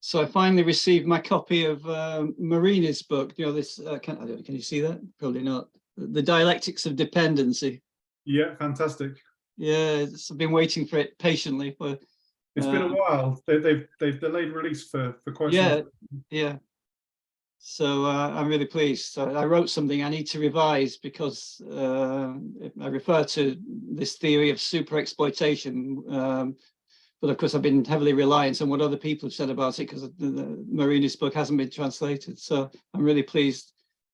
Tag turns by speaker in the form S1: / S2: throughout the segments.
S1: So I finally received my copy of Marina's book. You know, this, can you see that? Probably not. The Dialectics of Dependency.
S2: Yeah, fantastic.
S1: Yeah, I've been waiting for it patiently. But
S2: it's been a while. They've delayed release for quite some time.
S1: Yeah. So I'm really pleased. So I wrote something I need to revise because I refer to this theory of super exploitation. But of course, I've been heavily reliant on what other people have said about it because the Marina's book hasn't been translated. So I'm really pleased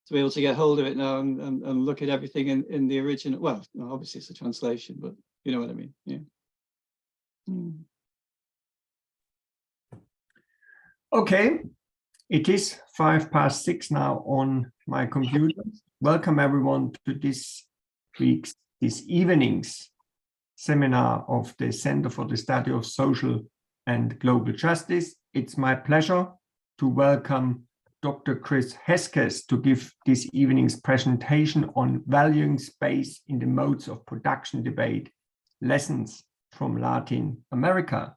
S1: to be able to get hold of it now and look at everything in the original. Well, obviously it's a translation, but you know what I mean. Yeah.
S3: Okay, it is 6:05 now on my computer. Welcome everyone to this evening's seminar of the Center for the Study of Social and Global Justice. It's my pleasure to welcome Dr. Chris Hesketh to give this evening's presentation on valuing space in the modes of production debate, lessons from Latin America.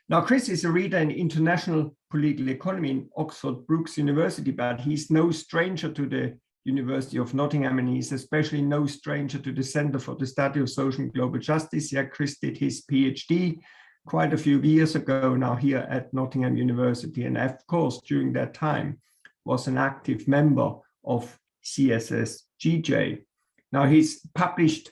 S3: Now, Chris is a reader in international political economy in Oxford Brookes University, but he's no stranger to the University of Nottingham, and he's especially no stranger to the Center for the Study of Social and Global Justice. Yeah, Chris did his PhD quite a few years ago now here at Nottingham University, and of course, during that time, was an active member of CSSGJ. Now, he's published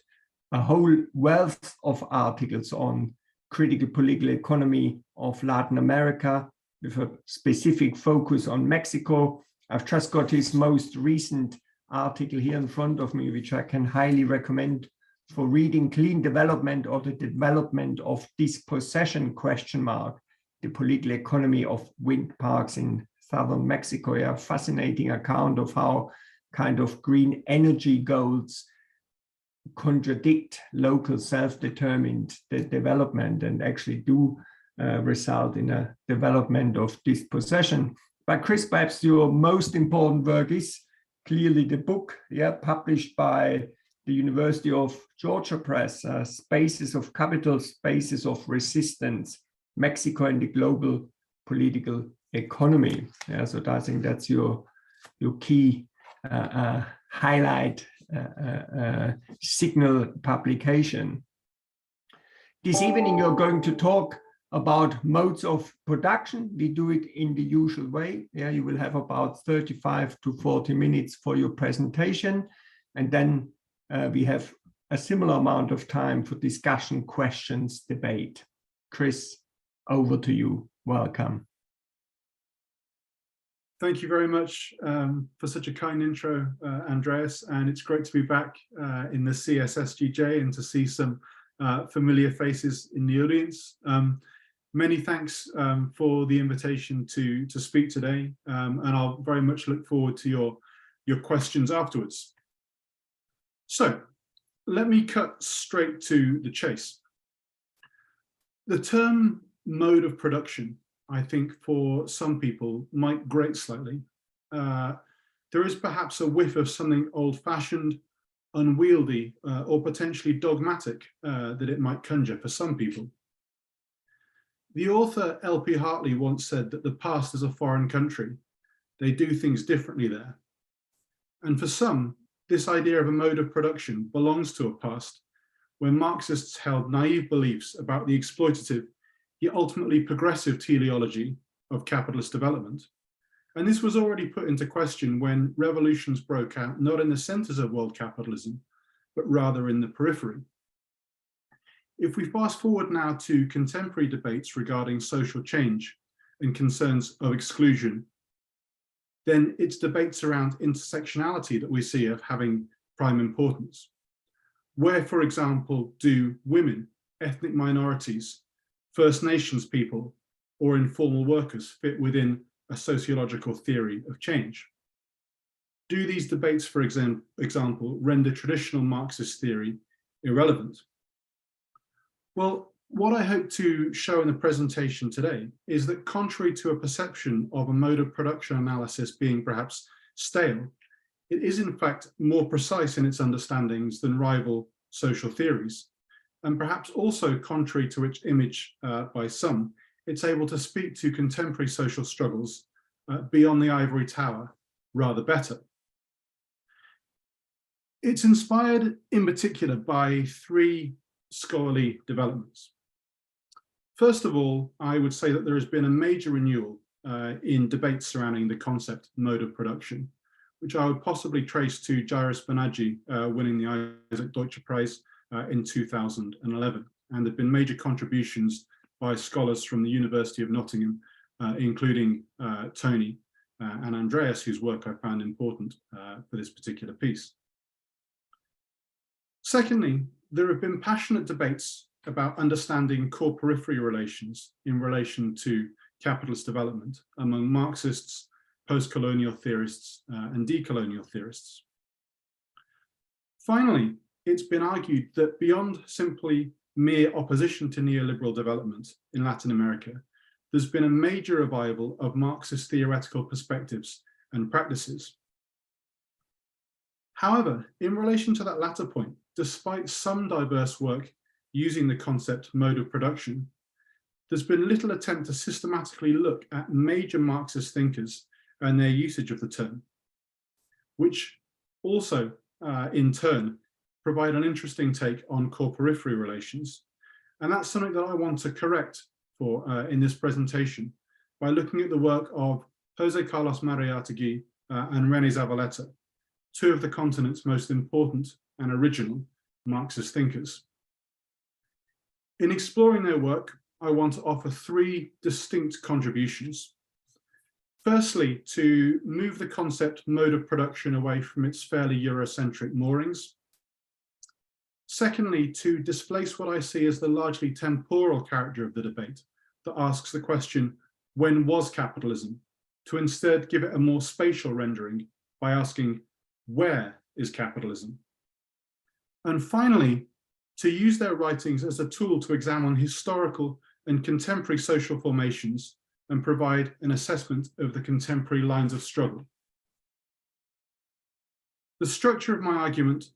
S3: a whole wealth of articles on critical political economy of Latin America with a specific focus on Mexico. I've just got his most recent article here in front of me, which I can highly recommend for reading, Clean Development or the Development of Dispossession, ? The Political Economy of Wind Parks in Southern Mexico. A fascinating account of how kind of green energy goals contradict local self-determined development and actually do result in a development of dispossession. But Chris, perhaps your most important work is clearly the book, published by the University of Georgia Press, Spaces of Capital, Spaces of Resistance, Mexico and the Global Political Economy. So I think that's your key highlight signal publication. This evening, you're going to talk about modes of production. We do it in the usual way. You will have about 35 to 40 minutes for your presentation. And then we have a similar amount of time for discussion, questions, debate. Chris, over to you. Welcome.
S2: Thank you very much for such a kind intro, Andreas, and it's great to be back in the CSSGJ and to see some familiar faces in the audience. Many thanks for the invitation to speak today, and I'll very much look forward to your questions afterwards. So let me cut straight to the chase. The term mode of production, I think for some people might grate slightly. There is perhaps a whiff of something old-fashioned, unwieldy, or potentially dogmatic that it might conjure for some people. The author L.P. Hartley once said that the past is a foreign country. They do things differently there. And for some, this idea of a mode of production belongs to a past where Marxists held naive beliefs about the exploitative yet ultimately progressive teleology of capitalist development. And this was already put into question when revolutions broke out, not in the centers of world capitalism, but rather in the periphery. If we fast forward now to contemporary debates regarding social change and concerns of exclusion, then it's debates around intersectionality that we see of having prime importance. Where, for example, do women, ethnic minorities, First Nations people, or informal workers fit within a sociological theory of change? Do these debates, for example, render traditional Marxist theory irrelevant? Well, what I hope to show in the presentation today is that contrary to a perception of a mode of production analysis being perhaps stale, it is in fact more precise in its understandings than rival social theories. And perhaps also contrary to which image by some, it's able to speak to contemporary social struggles beyond the ivory tower rather better. It's inspired in particular by three scholarly developments. First of all, I would say that there has been a major renewal in debates surrounding the concept mode of production, which I would possibly trace to Jairus Banaji winning the Isaac Deutscher Prize in 2011. And there have been major contributions by scholars from the University of Nottingham, including Tony and Andreas, whose work I found important for this particular piece. Secondly, there have been passionate debates about understanding core periphery relations in relation to capitalist development among Marxists, post-colonial theorists, and decolonial theorists. Finally, it's been argued that beyond simply mere opposition to neoliberal development in Latin America, there's been a major revival of Marxist theoretical perspectives and practices. However, in relation to that latter point, despite some diverse work using the concept mode of production, there's been little attempt to systematically look at major Marxist thinkers and their usage of the term, which also, in turn, provide an interesting take on core periphery relations. And that's something that I want to correct for in this presentation by looking at the work of Jose Carlos Mariátegui and René Zavaleta, two of the continent's most important and original Marxist thinkers. In exploring their work, I want to offer three distinct contributions. Firstly, to move the concept mode of production away from its fairly Eurocentric moorings. Secondly, to displace what I see as the largely temporal character of the debate that asks the question, when was capitalism? To instead give it a more spatial rendering by asking, where is capitalism? And finally, to use their writings as a tool to examine historical and contemporary social formations and provide an assessment of the contemporary lines of struggle. The structure of my argument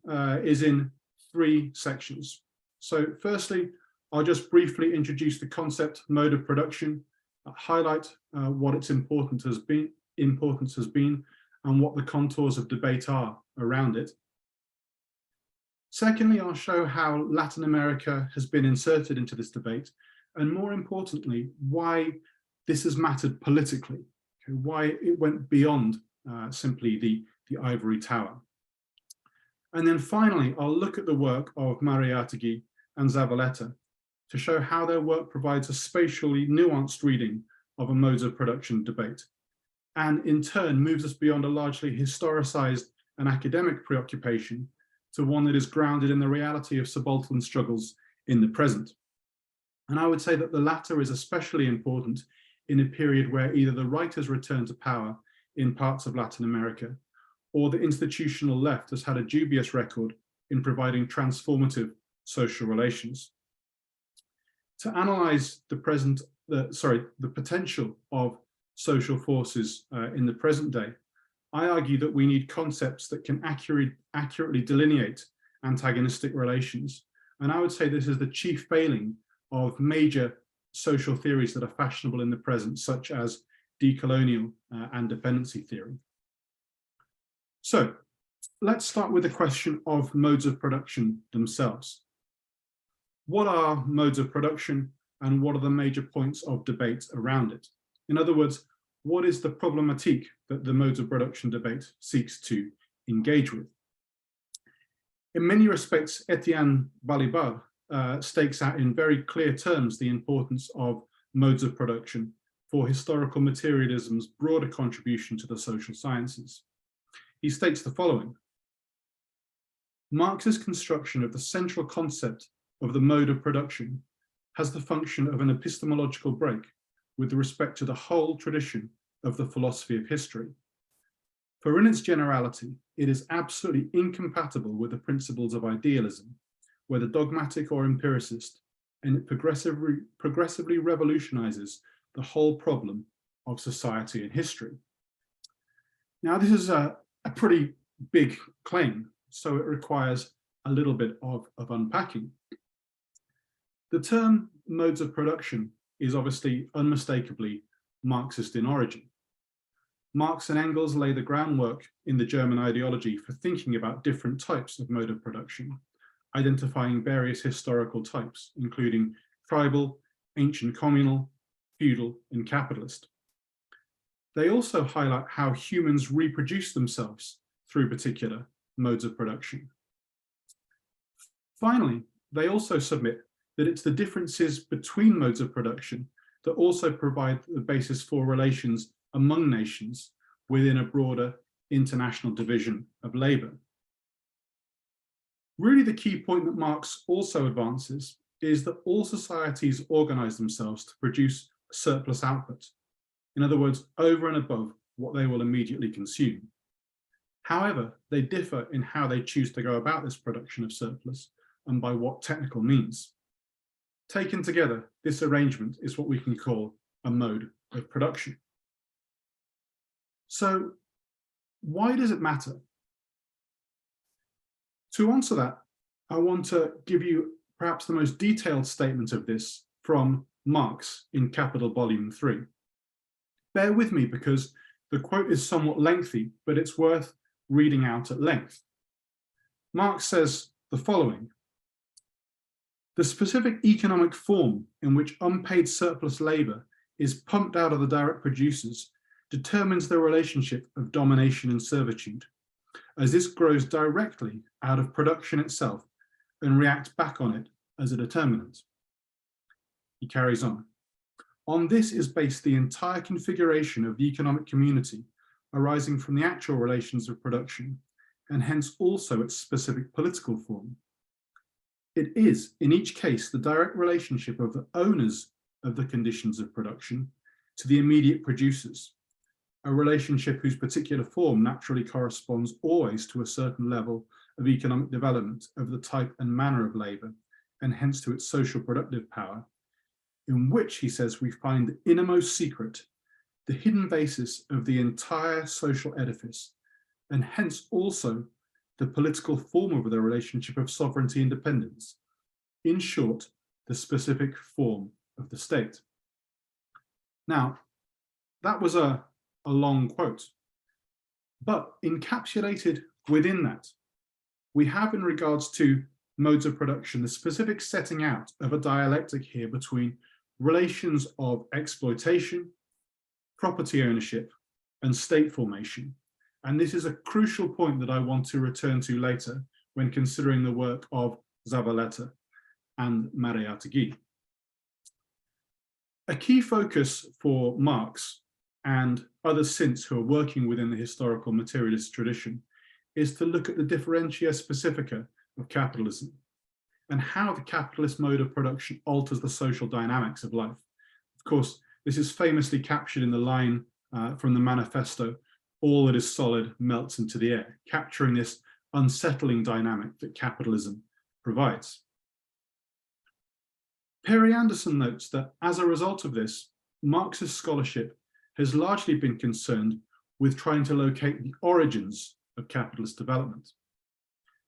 S2: is in three sections. So firstly, I'll just briefly introduce the concept mode of production, highlight what its importance has been, and what the contours of debate are around it. Secondly, I'll show how Latin America has been inserted into this debate, and more importantly, why this has mattered politically, why it went beyond simply the ivory tower. And then finally, I'll look at the work of Mariátegui and Zavaleta to show how their work provides a spatially nuanced reading of a modes of production debate, and in turn moves us beyond a largely historicized and academic preoccupation to one that is grounded in the reality of subaltern struggles in the present. And I would say that the latter is especially important in a period where either the right has returned to power in parts of Latin America, or the institutional left has had a dubious record in providing transformative social relations. To analyze the potential of social forces in the present day, I argue that we need concepts that can accurately delineate antagonistic relations. And I would say this is the chief failing of major social theories that are fashionable in the present, such as decolonial and dependency theory. So let's start with the question of modes of production themselves. What are modes of production, and what are the major points of debate around it? In other words, what is the problematique that the modes of production debate seeks to engage with? In many respects, Etienne Balibar stakes out in very clear terms the importance of modes of production for historical materialism's broader contribution to the social sciences. He states the following: Marx's construction of the central concept of the mode of production has the function of an epistemological break with respect to the whole tradition of the philosophy of history. For in its generality, it is absolutely incompatible with the principles of idealism, whether dogmatic or empiricist, and it progressively revolutionizes the whole problem of society and history. Now, this is a pretty big claim, so it requires a little bit of unpacking. The term modes of production is obviously unmistakably Marxist in origin. Marx and Engels lay the groundwork in the German ideology for thinking about different types of mode of production, identifying various historical types, including tribal, ancient communal, feudal, and capitalist. They also highlight how humans reproduce themselves through particular modes of production. Finally, they also submit that it's the differences between modes of production that also provide the basis for relations among nations within a broader international division of labor. Really, the key point that Marx also advances is that all societies organize themselves to produce surplus output. In other words, over and above what they will immediately consume. However, they differ in how they choose to go about this production of surplus and by what technical means. Taken together, this arrangement is what we can call a mode of production. So, why does it matter? To answer that, I want to give you perhaps the most detailed statement of this from Marx in Capital Volume 3. Bear with me because the quote is somewhat lengthy, but it's worth reading out at length. Marx says the following: "The specific economic form in which unpaid surplus labor is pumped out of the direct producers determines the relationship of domination and servitude, as this grows directly out of production itself and reacts back on it as a determinant." He carries on this is based the entire configuration of the economic community arising from the actual relations of production, and hence also its specific political form. It is, in each case, the direct relationship of the owners of the conditions of production to the immediate producers, a relationship whose particular form naturally corresponds always to a certain level of economic development of the type and manner of labor, and hence to its social productive power, in which, he says, we find the innermost secret, the hidden basis of the entire social edifice, and hence also the political form of the relationship of sovereignty and dependence. In short, the specific form of the state. Now, that was a long quote, but encapsulated within that, we have, in regards to modes of production, the specific setting out of a dialectic here between relations of exploitation, property ownership, and state formation. And this is a crucial point that I want to return to later when considering the work of Zavaleta and Mariátegui. A key focus for Marx and others since who are working within the historical materialist tradition is to look at the differentia specifica of capitalism and how the capitalist mode of production alters the social dynamics of life. Of course, this is famously captured in the line from the manifesto, "All that is solid melts into the air," capturing this unsettling dynamic that capitalism provides. Perry Anderson notes that as a result of this, Marxist scholarship has largely been concerned with trying to locate the origins of capitalist development.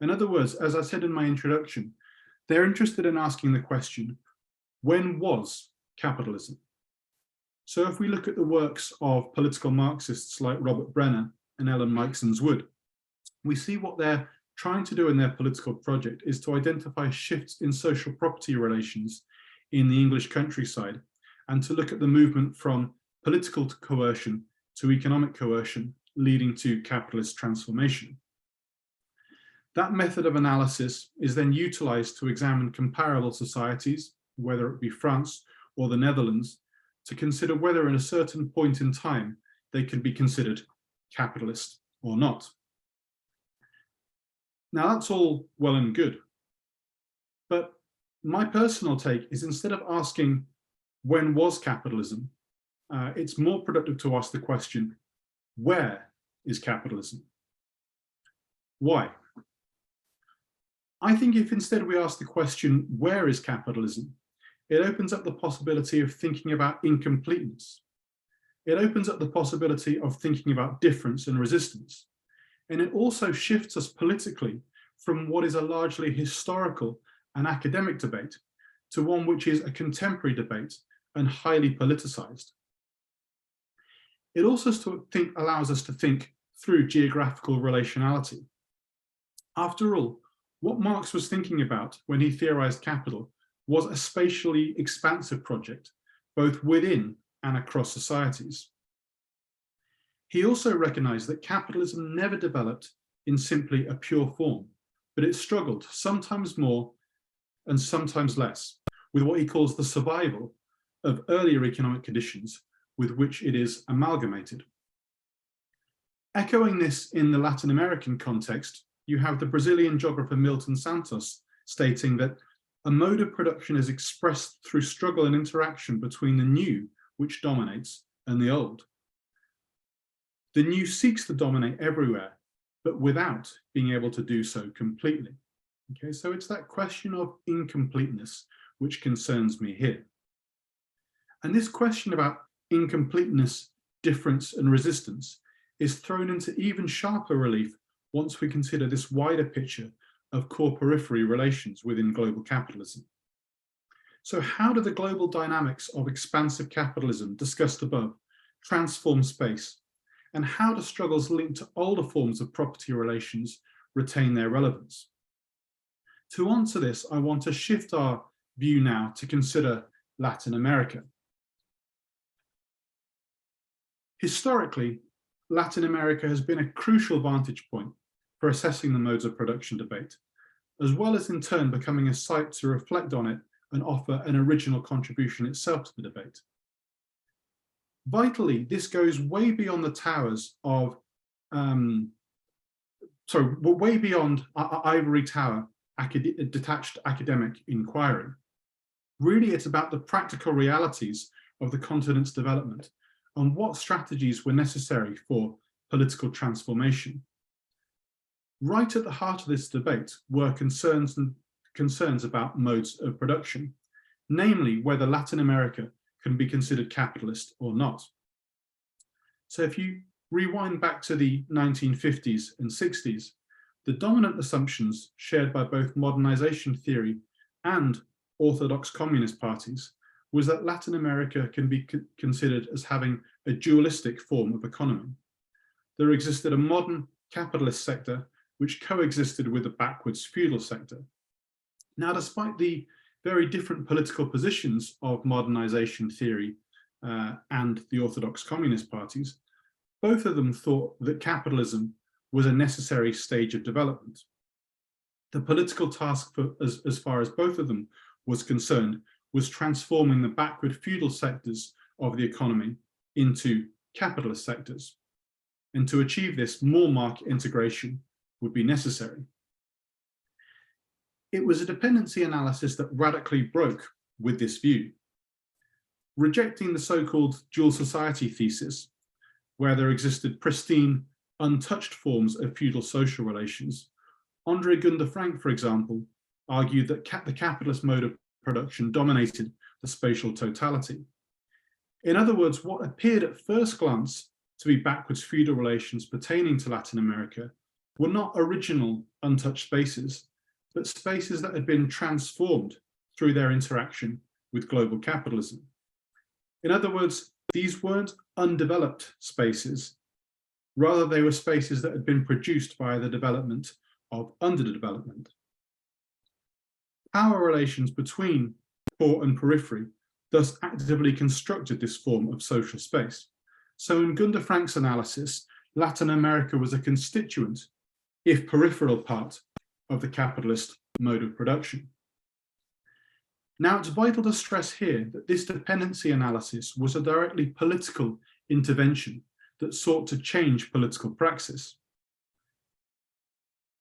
S2: In other words, as I said in my introduction, they're interested in asking the question, when was capitalism? So if we look at the works of political Marxists like Robert Brenner and Ellen Meixens-Wood, we see what they're trying to do in their political project is to identify shifts in social property relations in the English countryside and to look at the movement from political coercion to economic coercion leading to capitalist transformation. That method of analysis is then utilized to examine comparable societies, whether it be France or the Netherlands, to consider whether in a certain point in time they can be considered capitalist or not. Now that's all well and good, but my personal take is instead of asking when was capitalism, it's more productive to ask the question, where is capitalism? Why? I think if instead we ask the question, where is capitalism? It opens up the possibility of thinking about incompleteness. It opens up the possibility of thinking about difference and resistance. And it also shifts us politically from what is a largely historical and academic debate to one which is a contemporary debate and highly politicized. It also allows us to think through geographical relationality. After all, what Marx was thinking about when he theorized capital was a spatially expansive project, both within and across societies. He also recognized that capitalism never developed in simply a pure form, but it struggled, sometimes more and sometimes less, with what he calls the survival of earlier economic conditions with which it is amalgamated. Echoing this in the Latin American context, you have the Brazilian geographer Milton Santos stating that a mode of production is expressed through struggle and interaction between the new, which dominates, and the old. The new seeks to dominate everywhere, but without being able to do so completely. Okay, so it's that question of incompleteness which concerns me here. And this question about incompleteness, difference, and resistance is thrown into even sharper relief once we consider this wider picture of core-periphery relations within global capitalism. So how do the global dynamics of expansive capitalism discussed above transform space? And how do struggles linked to older forms of property relations retain their relevance? To answer this, I want to shift our view now to consider Latin America. Historically, Latin America has been a crucial vantage point for assessing the modes of production debate, as well as in turn becoming a site to reflect on it and offer an original contribution itself to the debate. Vitally, this goes way beyond the towers of, way beyond ivory tower detached academic inquiry. Really, it's about the practical realities of the continent's development and what strategies were necessary for political transformation. Right at the heart of this debate were concerns about modes of production, namely whether Latin America can be considered capitalist or not. So if you rewind back to the 1950s and 60s, the dominant assumptions shared by both modernization theory and orthodox communist parties was that Latin America can be considered as having a dualistic form of economy. There existed a modern capitalist sector which coexisted with a backwards feudal sector. Now, despite the very different political positions of modernization theory and the orthodox communist parties, both of them thought that capitalism was a necessary stage of development. The political task, as far as both of them was concerned, was transforming the backward feudal sectors of the economy into capitalist sectors. And to achieve this, more market integration would be necessary. It was a dependency analysis that radically broke with this view. Rejecting the so-called dual society thesis, where there existed pristine, untouched forms of feudal social relations, Andre Gunder Frank, for example, argued that the capitalist mode of production dominated the spatial totality. In other words, what appeared at first glance to be backwards feudal relations pertaining to Latin America were not original untouched spaces, but spaces that had been transformed through their interaction with global capitalism. In other words, these weren't undeveloped spaces, rather they were spaces that had been produced by the development of underdevelopment. Power relations between core and periphery thus actively constructed this form of social space. So in Gunder Frank's analysis, Latin America was a constituent, if peripheral part, of the capitalist mode of production. Now, it's vital to stress here that this dependency analysis was a directly political intervention that sought to change political praxis.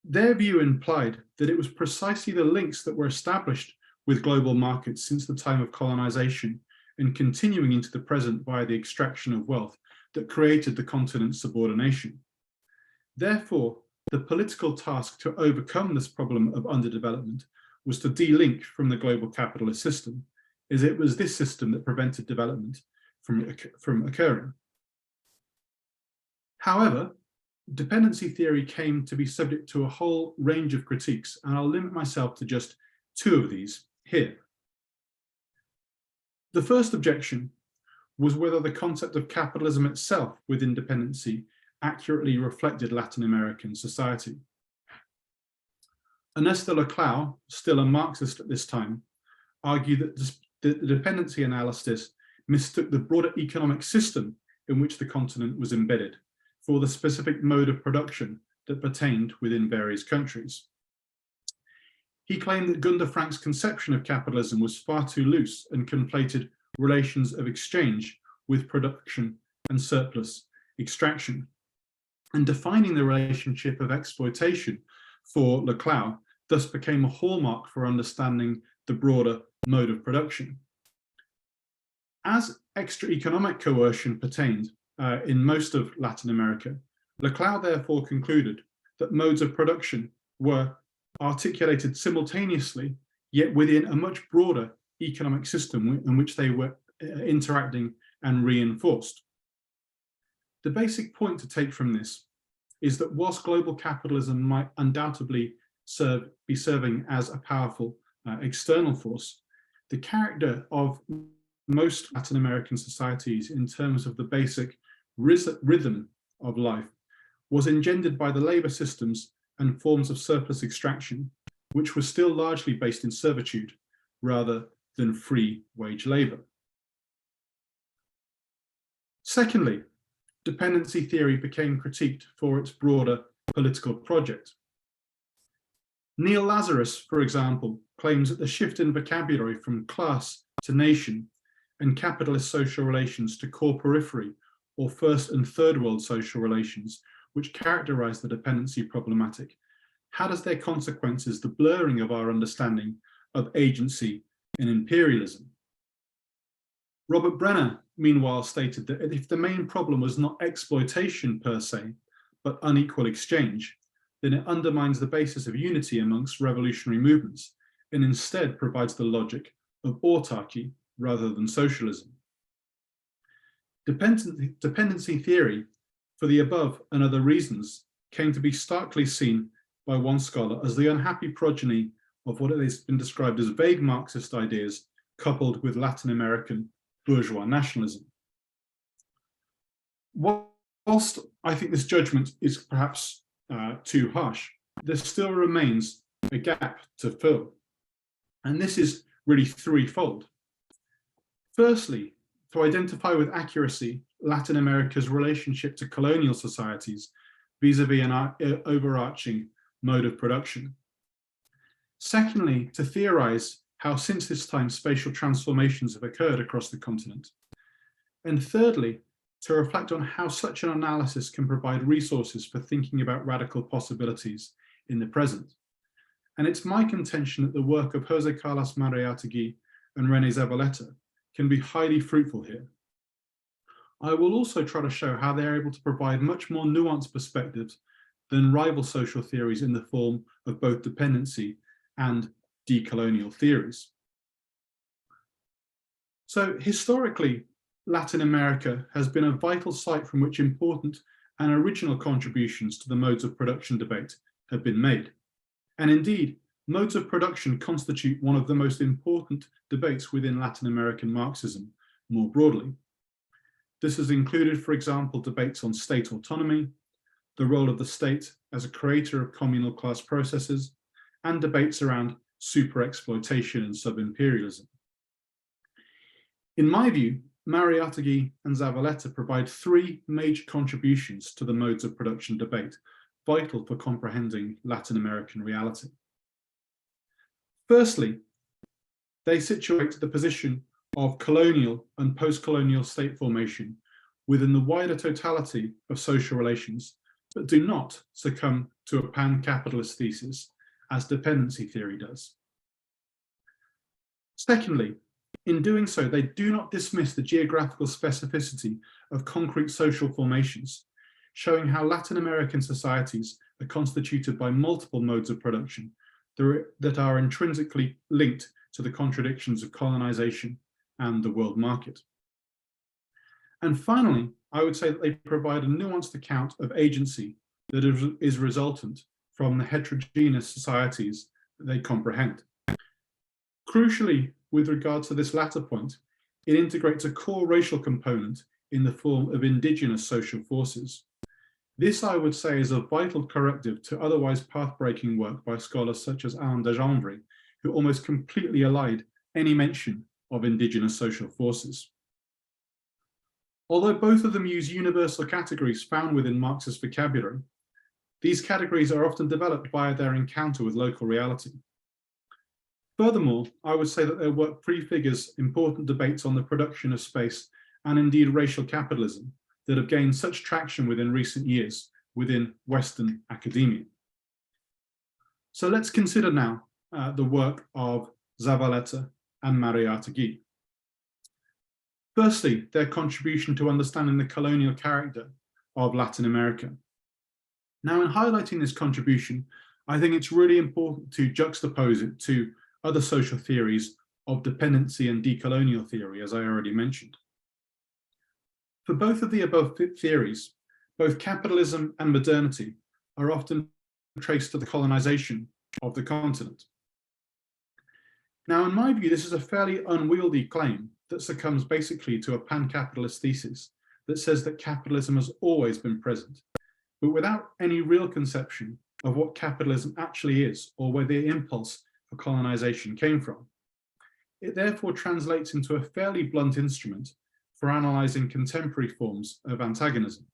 S2: Their view implied that it was precisely the links that were established with global markets since the time of colonization and continuing into the present via the extraction of wealth that created the continent's subordination. Therefore, the political task to overcome this problem of underdevelopment was to de-link from the global capitalist system, as it was this system that prevented development from occurring. However, dependency theory came to be subject to a whole range of critiques, and I'll limit myself to just two of these here. The first objection was whether the concept of capitalism itself within dependency accurately reflected Latin American society. Ernesto Laclau, still a Marxist at this time, argued that the dependency analysis mistook the broader economic system in which the continent was embedded for the specific mode of production that pertained within various countries. He claimed that Gunder Frank's conception of capitalism was far too loose and conflated relations of exchange with production and surplus extraction. And defining the relationship of exploitation for Laclau thus became a hallmark for understanding the broader mode of production. As extra economic coercion pertained in most of Latin America, Laclau therefore concluded that modes of production were articulated simultaneously, yet within a much broader economic system in which they were interacting and reinforced. The basic point to take from this is that whilst global capitalism might undoubtedly be serving as a powerful external force, the character of most Latin American societies in terms of the basic rhythm of life was engendered by the labor systems and forms of surplus extraction, which were still largely based in servitude rather than free wage labor. Secondly, dependency theory became critiqued for its broader political project. Neil Lazarus, for example, claims that the shift in vocabulary from class to nation and capitalist social relations to core periphery or first and third world social relations, which characterize the dependency problematic, had as their consequences the blurring of our understanding of agency and imperialism. Robert Brenner, meanwhile, stated that if the main problem was not exploitation per se, but unequal exchange, then it undermines the basis of unity amongst revolutionary movements and instead provides the logic of autarky rather than socialism. Dependency theory, for the above and other reasons, came to be starkly seen by one scholar as the unhappy progeny of what has been described as vague Marxist ideas coupled with Latin American bourgeois nationalism. Whilst I think this judgment is perhaps too harsh, there still remains a gap to fill. And this is really threefold. Firstly, to identify with accuracy Latin America's relationship to colonial societies vis-a-vis an overarching mode of production. Secondly, to theorize how since this time spatial transformations have occurred across the continent. And thirdly, to reflect on how such an analysis can provide resources for thinking about radical possibilities in the present. And it's my contention that the work of José Carlos Mariátegui and René Zavaleta can be highly fruitful here. I will also try to show how they're able to provide much more nuanced perspectives than rival social theories in the form of both dependency and decolonial theories. So historically, Latin America has been a vital site from which important and original contributions to the modes of production debate have been made. And indeed, modes of production constitute one of the most important debates within Latin American Marxism more broadly. This has included, for example, debates on state autonomy, the role of the state as a creator of communal class processes, and debates around super-exploitation and sub-imperialism. In my view, Mariátegui and Zavaleta provide three major contributions to the modes of production debate, vital for comprehending Latin American reality. Firstly, they situate the position of colonial and post-colonial state formation within the wider totality of social relations, but do not succumb to a pan-capitalist thesis, as dependency theory does. Secondly, in doing so, they do not dismiss the geographical specificity of concrete social formations, showing how Latin American societies are constituted by multiple modes of production that are intrinsically linked to the contradictions of colonization and the world market. And finally, I would say that they provide a nuanced account of agency that is resultant from the heterogeneous societies that they comprehend. Crucially, with regard to this latter point, it integrates a core racial component in the form of indigenous social forces. This, I would say, is a vital corrective to otherwise path-breaking work by scholars such as Alain de Gendry, who almost completely allayed any mention of indigenous social forces. Although both of them use universal categories found within Marxist vocabulary, these categories are often developed via their encounter with local reality. Furthermore, I would say that their work prefigures important debates on the production of space and indeed racial capitalism that have gained such traction within recent years within Western academia. So let's consider now the work of Zavaleta and Mariátegui. Firstly, their contribution to understanding the colonial character of Latin America. Now, in highlighting this contribution, I think it's really important to juxtapose it to other social theories of dependency and decolonial theory, as I already mentioned. For both of the above theories, both capitalism and modernity are often traced to the colonization of the continent. Now, in my view, this is a fairly unwieldy claim that succumbs basically to a pan-capitalist thesis that says that capitalism has always been present, but without any real conception of what capitalism actually is or where the impulse for colonization came from. It therefore translates into a fairly blunt instrument for analyzing contemporary forms of antagonism.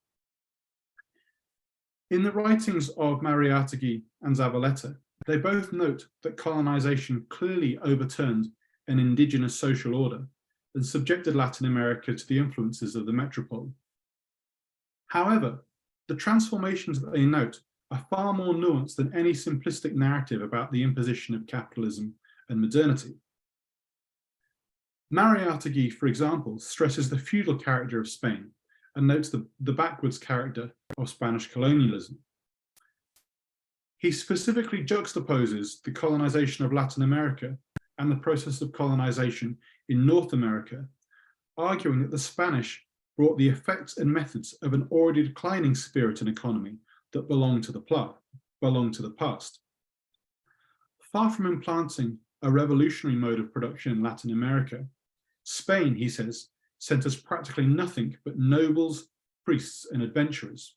S2: In the writings of Mariátegui and Zavaleta, they both note that colonization clearly overturned an indigenous social order and subjected Latin America to the influences of the metropole. However, the transformations that they note are far more nuanced than any simplistic narrative about the imposition of capitalism and modernity. Mariátegui, for example, stresses the feudal character of Spain and notes the backwards character of Spanish colonialism. He specifically juxtaposes the colonization of Latin America and the process of colonization in North America, arguing that the Spanish brought the effects and methods of an already declining spirit and economy that belonged to the past. Far from implanting a revolutionary mode of production in Latin America, Spain, he says, sent us practically nothing but nobles, priests, and adventurers,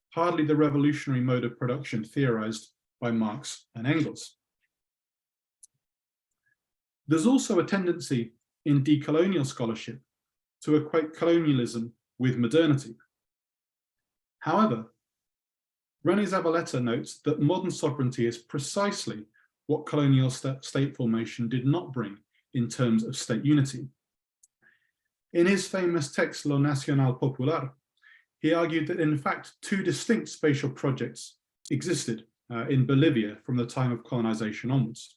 S2: hardly the revolutionary mode of production theorized by Marx and Engels. There's also a tendency in decolonial scholarship to equate colonialism with modernity. However, René Zavaleta notes that modern sovereignty is precisely what colonial state formation did not bring in terms of state unity. In his famous text, Lo Nacional Popular, he argued that in fact two distinct spatial projects existed in Bolivia from the time of colonization onwards.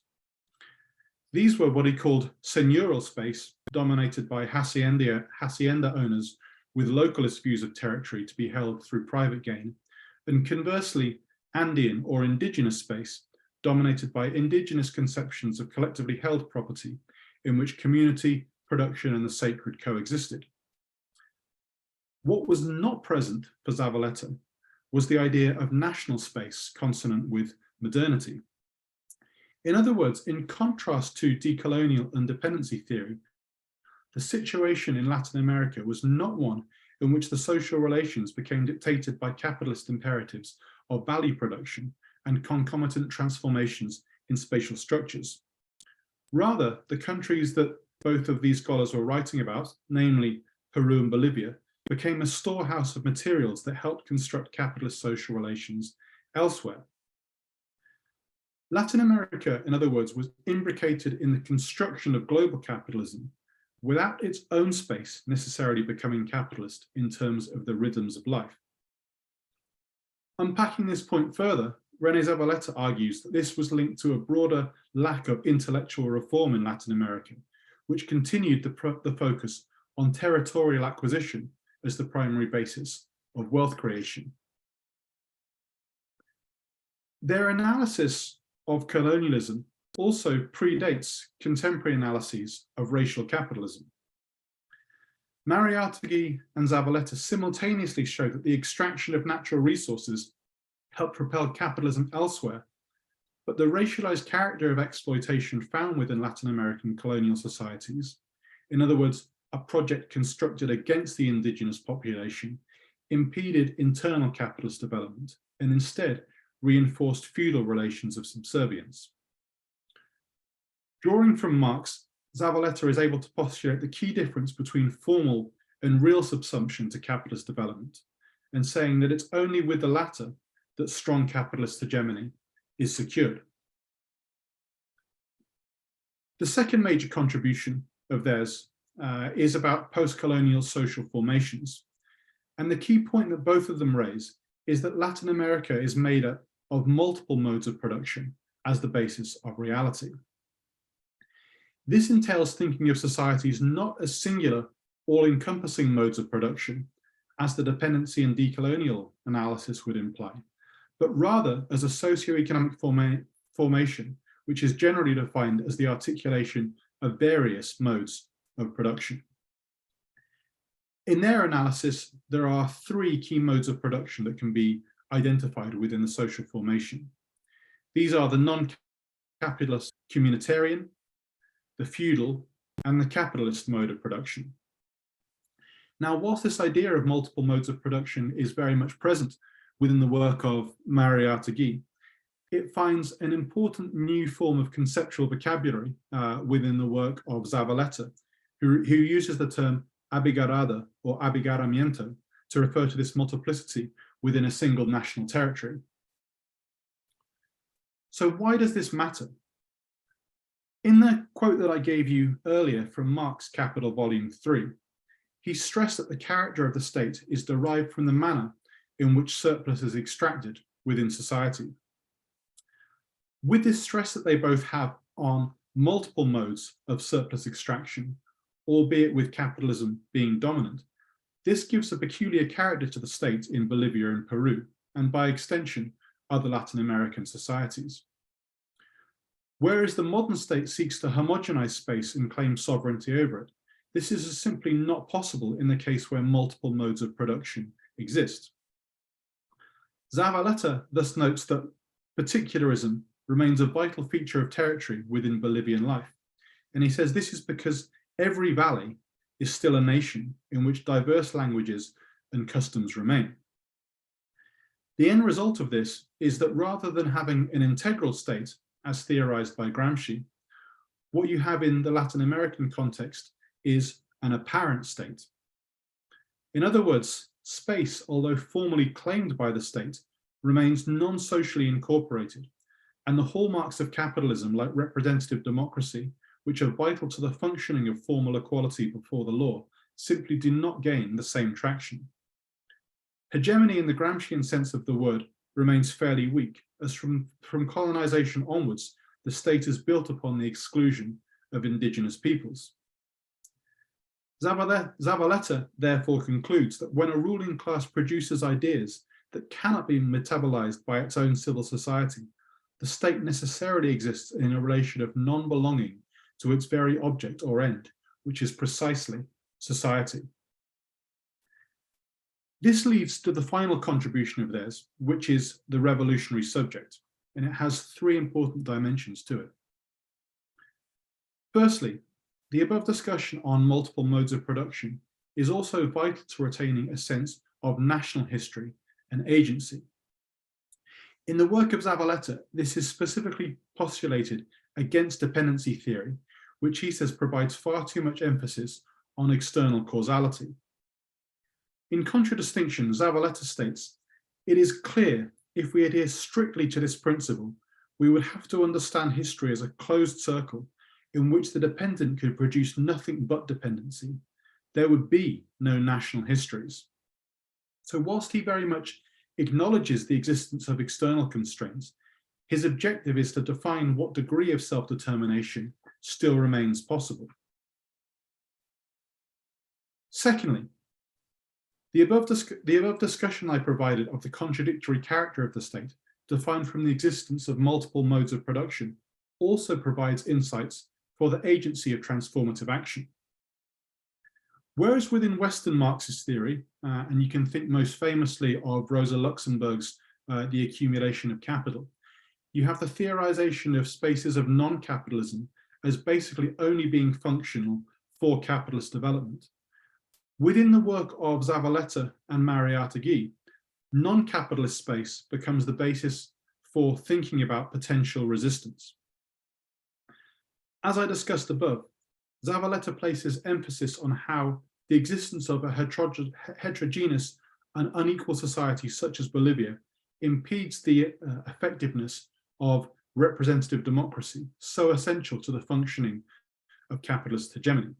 S2: These were what he called señorial space, dominated by hacienda owners with localist views of territory to be held through private gain, and conversely, Andean or indigenous space, dominated by indigenous conceptions of collectively held property, in which community, production, and the sacred coexisted. What was not present for Zavaleta was the idea of national space consonant with modernity. In other words, in contrast to decolonial and dependency theory, the situation in Latin America was not one in which the social relations became dictated by capitalist imperatives of value production and concomitant transformations in spatial structures. Rather, the countries that both of these scholars were writing about, namely Peru and Bolivia, became a storehouse of materials that helped construct capitalist social relations elsewhere. Latin America, in other words, was imbricated in the construction of global capitalism without its own space necessarily becoming capitalist in terms of the rhythms of life. Unpacking this point further, René Zavaleta argues that this was linked to a broader lack of intellectual reform in Latin America, which continued the focus on territorial acquisition as the primary basis of wealth creation. Their analysis of colonialism also predates contemporary analyses of racial capitalism. Mariátegui and Zavaleta simultaneously show that the extraction of natural resources helped propel capitalism elsewhere, but the racialized character of exploitation found within Latin American colonial societies, in other words, a project constructed against the indigenous population, impeded internal capitalist development and instead reinforced feudal relations of subservience. Drawing from Marx, Zavaleta is able to postulate the key difference between formal and real subsumption to capitalist development, and saying that it's only with the latter that strong capitalist hegemony is secured. The second major contribution of theirs is about post-colonial social formations. And the key point that both of them raise is that Latin America is made up of multiple modes of production as the basis of reality. This entails thinking of societies not as singular, all-encompassing modes of production, as the dependency and decolonial analysis would imply, but rather as a socio-economic formation, which is generally defined as the articulation of various modes of production. In their analysis, there are three key modes of production that can be identified within the social formation. These are the non-capitalist communitarian, the feudal, and the capitalist mode of production. Now, whilst this idea of multiple modes of production is very much present within the work of Mariátegui, it finds an important new form of conceptual vocabulary within the work of Zavaleta, who uses the term abigarrada or abigarramiento to refer to this multiplicity within a single national territory. So why does this matter? In the quote that I gave you earlier from Marx Capital Volume 3, he stressed that the character of the state is derived from the manner in which surplus is extracted within society. With this stress that they both have on multiple modes of surplus extraction, albeit with capitalism being dominant, this gives a peculiar character to the state in Bolivia and Peru, and by extension, other Latin American societies. Whereas the modern state seeks to homogenize space and claim sovereignty over it, this is simply not possible in the case where multiple modes of production exist. Zavaleta thus notes that particularism remains a vital feature of territory within Bolivian life. And he says this is because every valley is still a nation in which diverse languages and customs remain. The end result of this is that rather than having an integral state, as theorized by Gramsci, what you have in the Latin American context is an apparent state. In other words, space, although formally claimed by the state, remains non-socially incorporated, and the hallmarks of capitalism, like representative democracy, which are vital to the functioning of formal equality before the law, simply do not gain the same traction. Hegemony in the Gramscian sense of the word remains fairly weak, as from colonization onwards, the state is built upon the exclusion of indigenous peoples. Zavaleta therefore concludes that when a ruling class produces ideas that cannot be metabolized by its own civil society, the state necessarily exists in a relation of non-belonging to its very object or end, which is precisely society. This leads to the final contribution of theirs, which is the revolutionary subject, and it has three important dimensions to it. Firstly, the above discussion on multiple modes of production is also vital to retaining a sense of national history and agency. In the work of Zavaleta, this is specifically postulated against dependency theory, which he says provides far too much emphasis on external causality. In contradistinction, Zavaleta states, it is clear if we adhere strictly to this principle, we would have to understand history as a closed circle in which the dependent could produce nothing but dependency. There would be no national histories. So whilst he very much acknowledges the existence of external constraints, his objective is to define what degree of self-determination still remains possible. Secondly, the above discussion I provided of the contradictory character of the state, defined from the existence of multiple modes of production, also provides insights for the agency of transformative action. Whereas within Western Marxist theory, and you can think most famously of Rosa Luxemburg's The Accumulation of Capital, you have the theorization of spaces of non-capitalism as basically only being functional for capitalist development. Within the work of Zavaleta and Mariátegui, non-capitalist space becomes the basis for thinking about potential resistance. As I discussed above, Zavaleta places emphasis on how the existence of a heterogeneous and unequal society such as Bolivia impedes the effectiveness of representative democracy, so essential to the functioning of capitalist hegemony.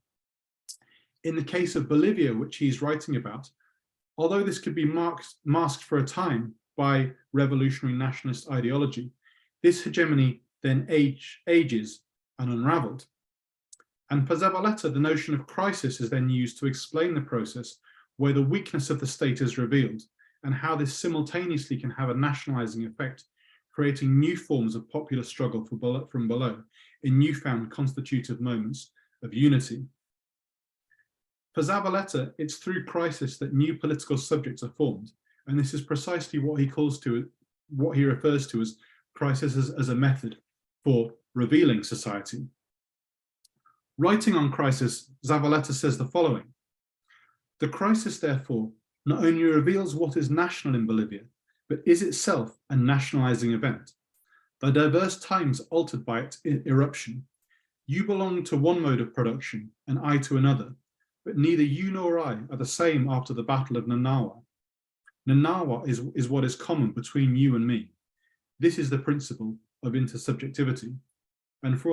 S2: In the case of Bolivia, which he's writing about, although this could be masked for a time by revolutionary nationalist ideology, this hegemony then ages and unraveled. And for Zavaleta, the notion of crisis is then used to explain the process where the weakness of the state is revealed and how this simultaneously can have a nationalizing effect, creating new forms of popular struggle from below in newfound constitutive moments of unity. For Zavaleta, it's through crisis that new political subjects are formed, and this is precisely what he refers to as crisis as a method for revealing society. Writing on crisis, Zavaleta says the following: "The crisis, therefore, not only reveals what is national in Bolivia, but is itself a nationalizing event. The diverse times altered by its eruption. You belong to one mode of production, and I to another, but neither you nor I are the same after the Battle of Nanawa. Nanawa is what is common between you and me. This is the principle of intersubjectivity." And for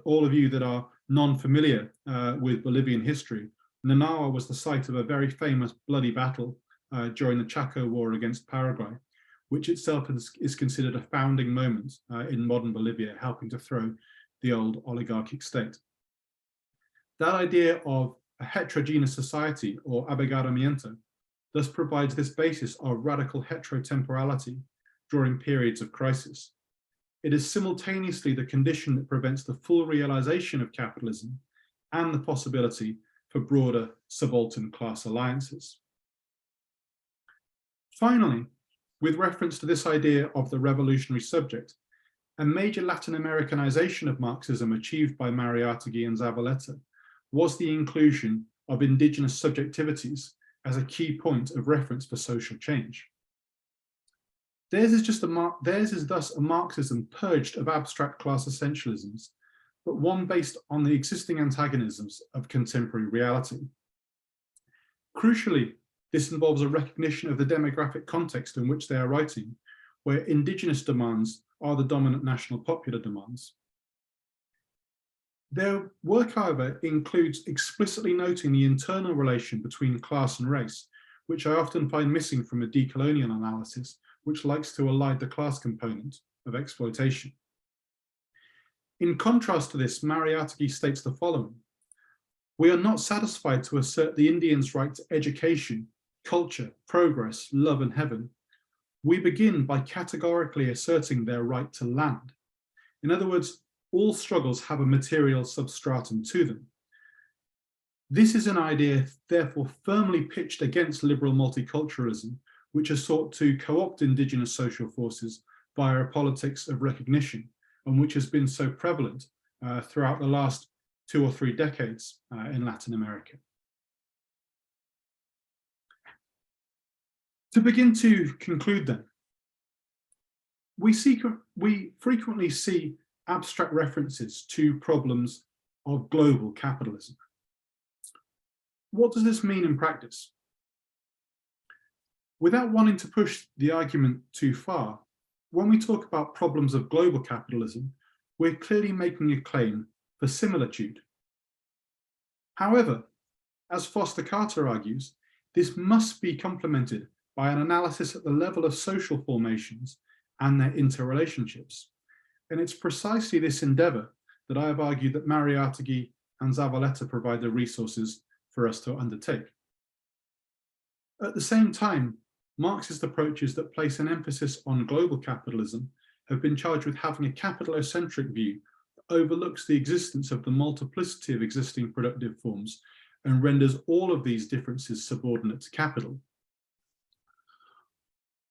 S2: all of you that are non-familiar with Bolivian history, Nanawa was the site of a very famous bloody battle during the Chaco War against Paraguay, which itself is considered a founding moment in modern Bolivia, helping to throw the old oligarchic state. That idea of a heterogeneous society, or abigaramiento, thus provides this basis of radical heterotemporality during periods of crisis. It is simultaneously the condition that prevents the full realization of capitalism and the possibility for broader subaltern class alliances. Finally, with reference to this idea of the revolutionary subject, a major Latin Americanization of Marxism achieved by Mariátegui and Zavaleta was the inclusion of indigenous subjectivities as a key point of reference for social change. Theirs is thus a Marxism purged of abstract class essentialisms, but one based on the existing antagonisms of contemporary reality. Crucially, this involves a recognition of the demographic context in which they are writing, where indigenous demands are the dominant national popular demands. Their work, however, includes explicitly noting the internal relation between class and race, which I often find missing from a decolonial analysis, which likes to elide the class component of exploitation. In contrast to this, Mariátegui states the following: "We are not satisfied to assert the Indians' right to education, culture, progress, love, and heaven. We begin by categorically asserting their right to land." In other words, all struggles have a material substratum to them. This is an idea, therefore, firmly pitched against liberal multiculturalism, which has sought to co-opt indigenous social forces via a politics of recognition, and which has been so prevalent throughout the last 2 or 3 decades in Latin America. To begin to conclude then, we frequently see abstract references to problems of global capitalism. What does this mean in practice? Without wanting to push the argument too far, when we talk about problems of global capitalism, we're clearly making a claim for similitude. However, as Foster Carter argues, this must be complemented by an analysis at the level of social formations and their interrelationships. And it's precisely this endeavor that I have argued that Mariátegui and Zavaleta provide the resources for us to undertake. At the same time, Marxist approaches that place an emphasis on global capitalism have been charged with having a capitalocentric view that overlooks the existence of the multiplicity of existing productive forms and renders all of these differences subordinate to capital.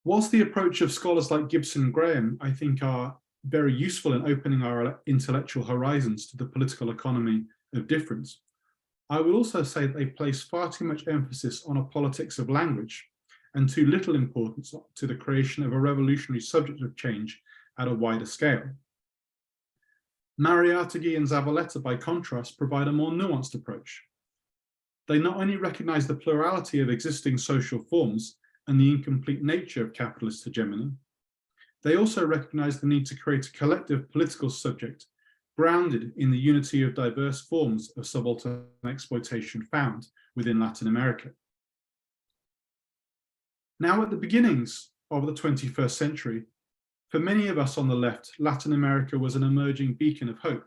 S2: Whilst the approach of scholars like Gibson and Graham, I think, are very useful in opening our intellectual horizons to the political economy of difference, I will also say that they place far too much emphasis on a politics of language and too little importance to the creation of a revolutionary subject of change at a wider scale. Mariátegui and Zavaleta, by contrast, provide a more nuanced approach. They not only recognize the plurality of existing social forms and the incomplete nature of capitalist hegemony, they also recognize the need to create a collective political subject grounded in the unity of diverse forms of subaltern exploitation found within Latin America. Now, at the beginnings of the 21st century, for many of us on the left, Latin America was an emerging beacon of hope.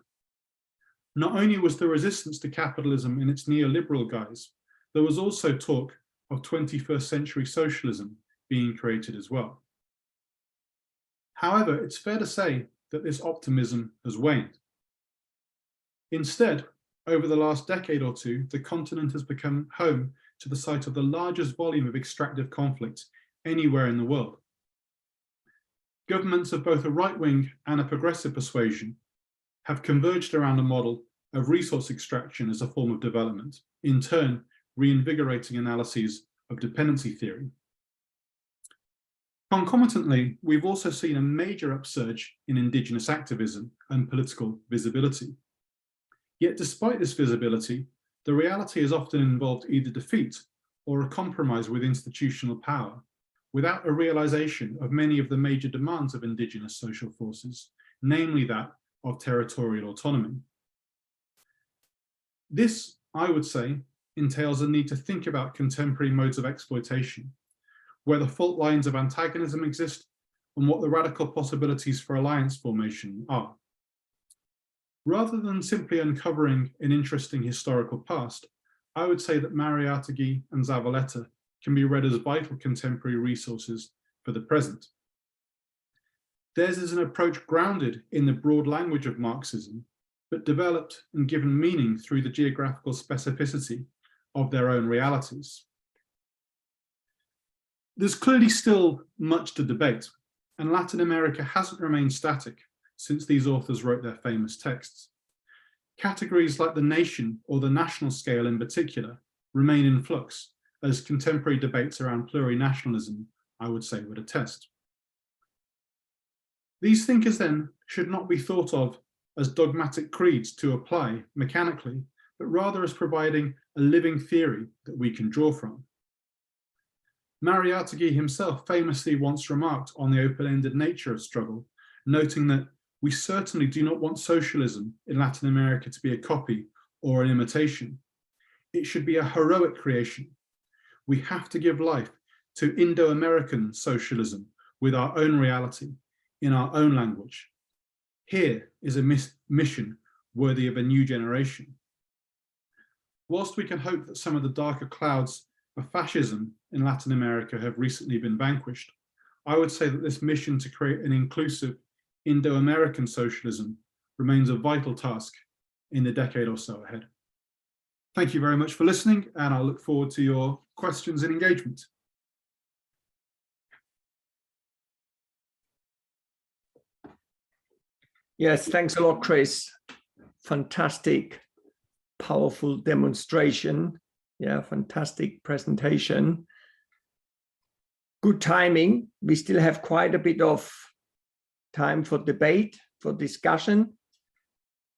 S2: Not only was there resistance to capitalism in its neoliberal guise, there was also talk of 21st century socialism being created as well. However, it's fair to say that this optimism has waned. Instead, over the last decade or two, the continent has become home to the site of the largest volume of extractive conflict anywhere in the world. Governments of both a right-wing and a progressive persuasion have converged around a model of resource extraction as a form of development, in turn reinvigorating analyses of dependency theory. Concomitantly, we've also seen a major upsurge in indigenous activism and political visibility. Yet despite this visibility, the reality has often involved either defeat or a compromise with institutional power, without a realization of many of the major demands of indigenous social forces, namely that of territorial autonomy. This, I would say, entails a need to think about contemporary modes of exploitation, where the fault lines of antagonism exist and what the radical possibilities for alliance formation are. Rather than simply uncovering an interesting historical past, I would say that Mariátegui and Zavaleta can be read as vital contemporary resources for the present. Theirs is an approach grounded in the broad language of Marxism, but developed and given meaning through the geographical specificity of their own realities. There's clearly still much to debate, and Latin America hasn't remained static since these authors wrote their famous texts. Categories like the nation or the national scale in particular remain in flux, as contemporary debates around plurinationalism, I would say, would attest. These thinkers then should not be thought of as dogmatic creeds to apply mechanically, but rather as providing a living theory that we can draw from. Mariátegui himself famously once remarked on the open-ended nature of struggle, noting that we certainly do not want socialism in Latin America to be a copy or an imitation. It should be a heroic creation. We have to give life to Indo-American socialism with our own reality, in our own language. Here is a mission worthy of a new generation. Whilst we can hope that some of the darker clouds of fascism in Latin America have recently been vanquished, I would say that this mission to create an inclusive Indo-American socialism remains a vital task in the decade or so ahead. Thank you very much for listening, and I look forward to your questions and engagement.
S3: Yes, thanks a lot, Chris. Fantastic, powerful demonstration. Yeah, fantastic presentation. Good timing. We still have quite a bit of time for debate, for discussion.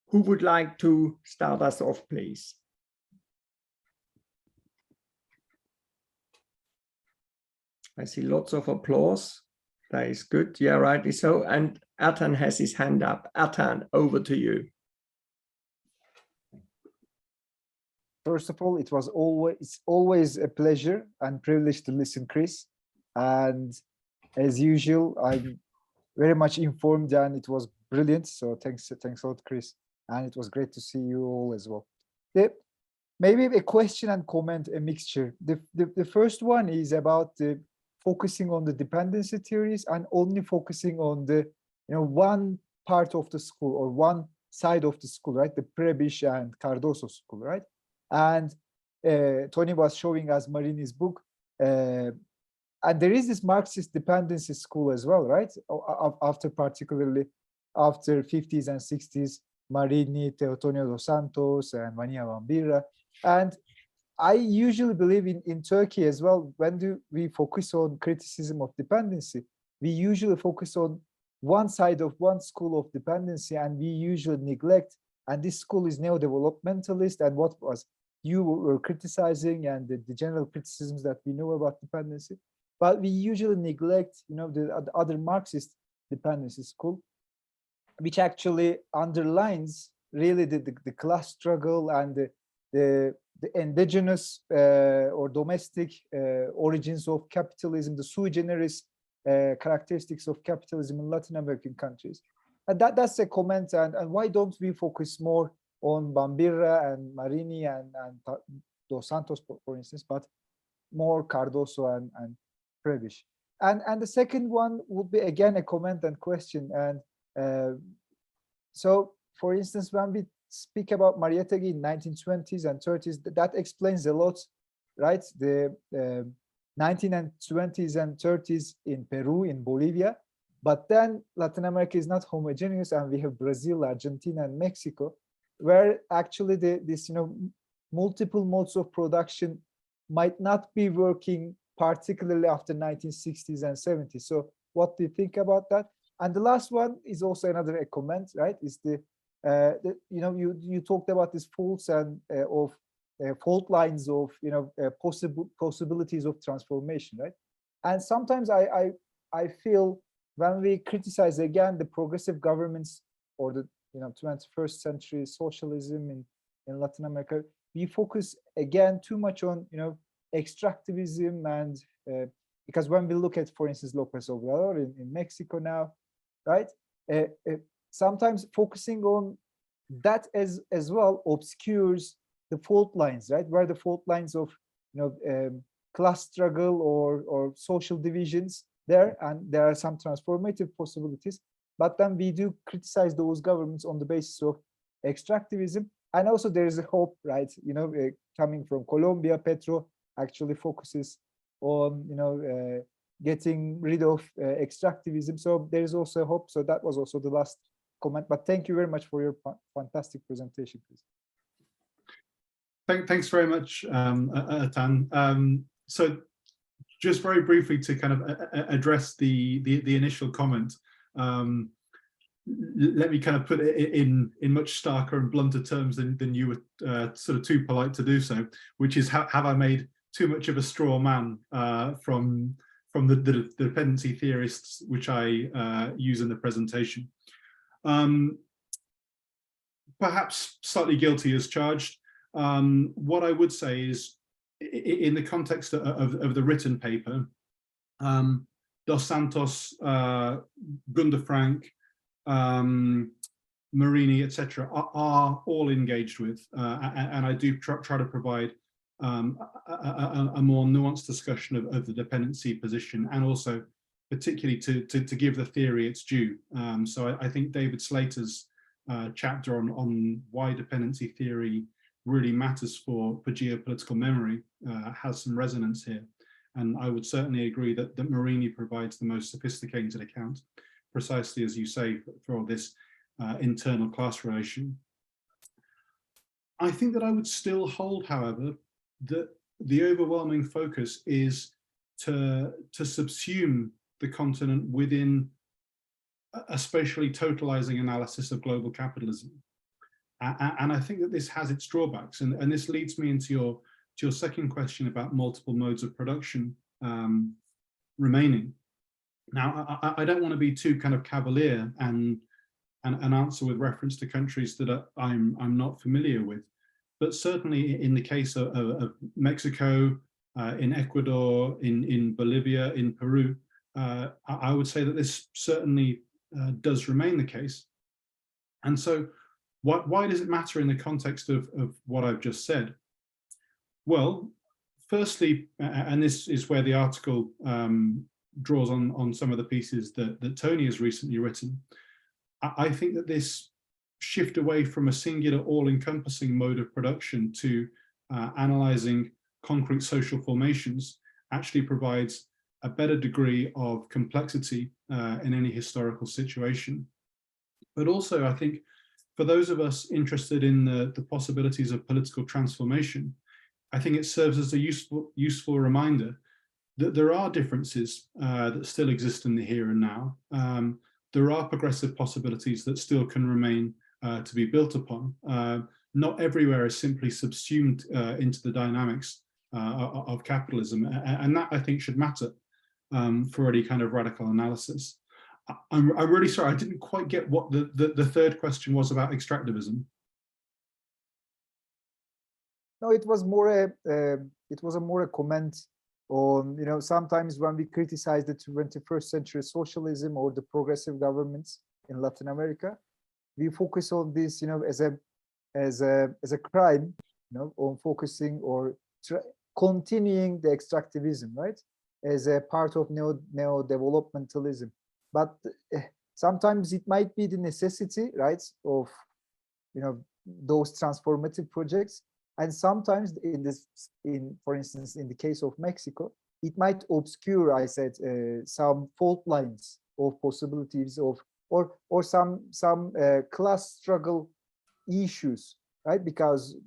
S3: Who would like to start us off, please? I see lots of applause. That is good. Yeah, rightly so. And Atan has his hand up. Atan, over to you.
S4: First of all, it's always a pleasure and privilege to listen, Chris. And as usual, I'm very much informed, and it was brilliant. So thanks a lot, Chris. And it was great to see you all as well. Maybe a question and comment, a mixture. The first one is about the focusing on the dependency theories and only focusing on the one part of the school or one side of the school, right? The Prebisch and Cardoso school, right? And Tony was showing us Marini's book, and there is this Marxist dependency school as well, right? Particularly after 50s and 60s, Marini, Teotonio dos Santos, and Vania Vambira. And I usually believe in Turkey as well, when do we focus on criticism of dependency, we usually focus on one side of one school of dependency, and we usually neglect, and this school is neo-developmentalist, and what was you were criticizing, and the general criticisms that we know about dependency, but we usually neglect, the other Marxist dependency school, which actually underlines really the class struggle and the indigenous or domestic origins of capitalism, the sui generis characteristics of capitalism in Latin American countries. And that's a comment. And why don't we focus more on Bambirra and Marini and Dos Santos, for instance, but more Cardoso and Prebisch. And the second one would be, again, a comment and question. And so, for instance, when we speak about Mariátegui in 1920s and 30s, that explains a lot, right? The 1920s and 30s in Peru, in Bolivia, but then Latin America is not homogeneous, and we have Brazil, Argentina, and Mexico, where actually this multiple modes of production might not be working, particularly after 1960s and 70s. So what do you think about that? And the last one is also another comment, right? Is you talked about this faults and fault lines of possibilities of transformation, right? And sometimes I feel when we criticize again the progressive governments or the 21st century socialism in Latin America, we focus again too much on extractivism, and because when we look at, for instance, López Obrador in Mexico now, right? Sometimes focusing on that as well obscures the fault lines, right? Where the fault lines of class struggle or social divisions there, and there are some transformative possibilities. But then we do criticize those governments on the basis of extractivism, and also there is a hope, right? Coming from Colombia, Petro actually focuses on getting rid of extractivism. So there is also hope. So that was also the last comment. But thank you very much for your fantastic presentation, please.
S2: Thanks very much, Atan. So just very briefly to kind of address the initial comment, let me kind of put it in much starker and blunter terms than you were sort of too polite to do so, which is have I made too much of a straw man from the dependency theorists which I use in the presentation. Perhaps slightly guilty as charged. What I would say is, in the context of the written paper, Dos Santos, Gunda Frank, Marini, etc., are all engaged with, and I do try to provide a more nuanced discussion of the dependency position, and also particularly to give the theory its due. So I think David Slater's chapter on why dependency theory really matters for geopolitical memory has some resonance here. And I would certainly agree that Marini provides the most sophisticated account, precisely as you say, for this internal class relation. I think that I would still hold, however, that the overwhelming focus is to subsume the continent within a spatially totalizing analysis of global capitalism. And I think that this has its drawbacks, and this leads me into your second question about multiple modes of production remaining. Now, I don't want to be too kind of cavalier and answer with reference to countries that I'm not familiar with, but certainly in the case of Mexico, in Ecuador, in Bolivia, in Peru, I would say that this certainly does remain the case. And so why does it matter in the context of what I've just said? Well, firstly, and this is where the article draws on some of the pieces that Tony has recently written, I think that this shift away from a singular all-encompassing mode of production to analyzing concrete social formations actually provides a better degree of complexity in any historical situation. But also, I think for those of us interested in the possibilities of political transformation, I think it serves as a useful reminder that there are differences that still exist in the here and now. There are progressive possibilities that still can remain to be built upon. Not everywhere is simply subsumed into the dynamics of capitalism, and that I think should matter for any kind of radical analysis. I'm really sorry, I didn't quite get what the third question was about extractivism.
S4: No, it was more a comment on, you know, sometimes when we criticize the 21st century socialism or the progressive governments in Latin America, we focus on this, you know, as a crime, you know, on focusing or continuing the extractivism, right, as a part of neo-developmentalism. But sometimes it might be the necessity, right, of, you know, those transformative projects. And sometimes for instance, in the case of Mexico, it might obscure, I said, some fault lines of possibilities of, or some class struggle issues, right? Because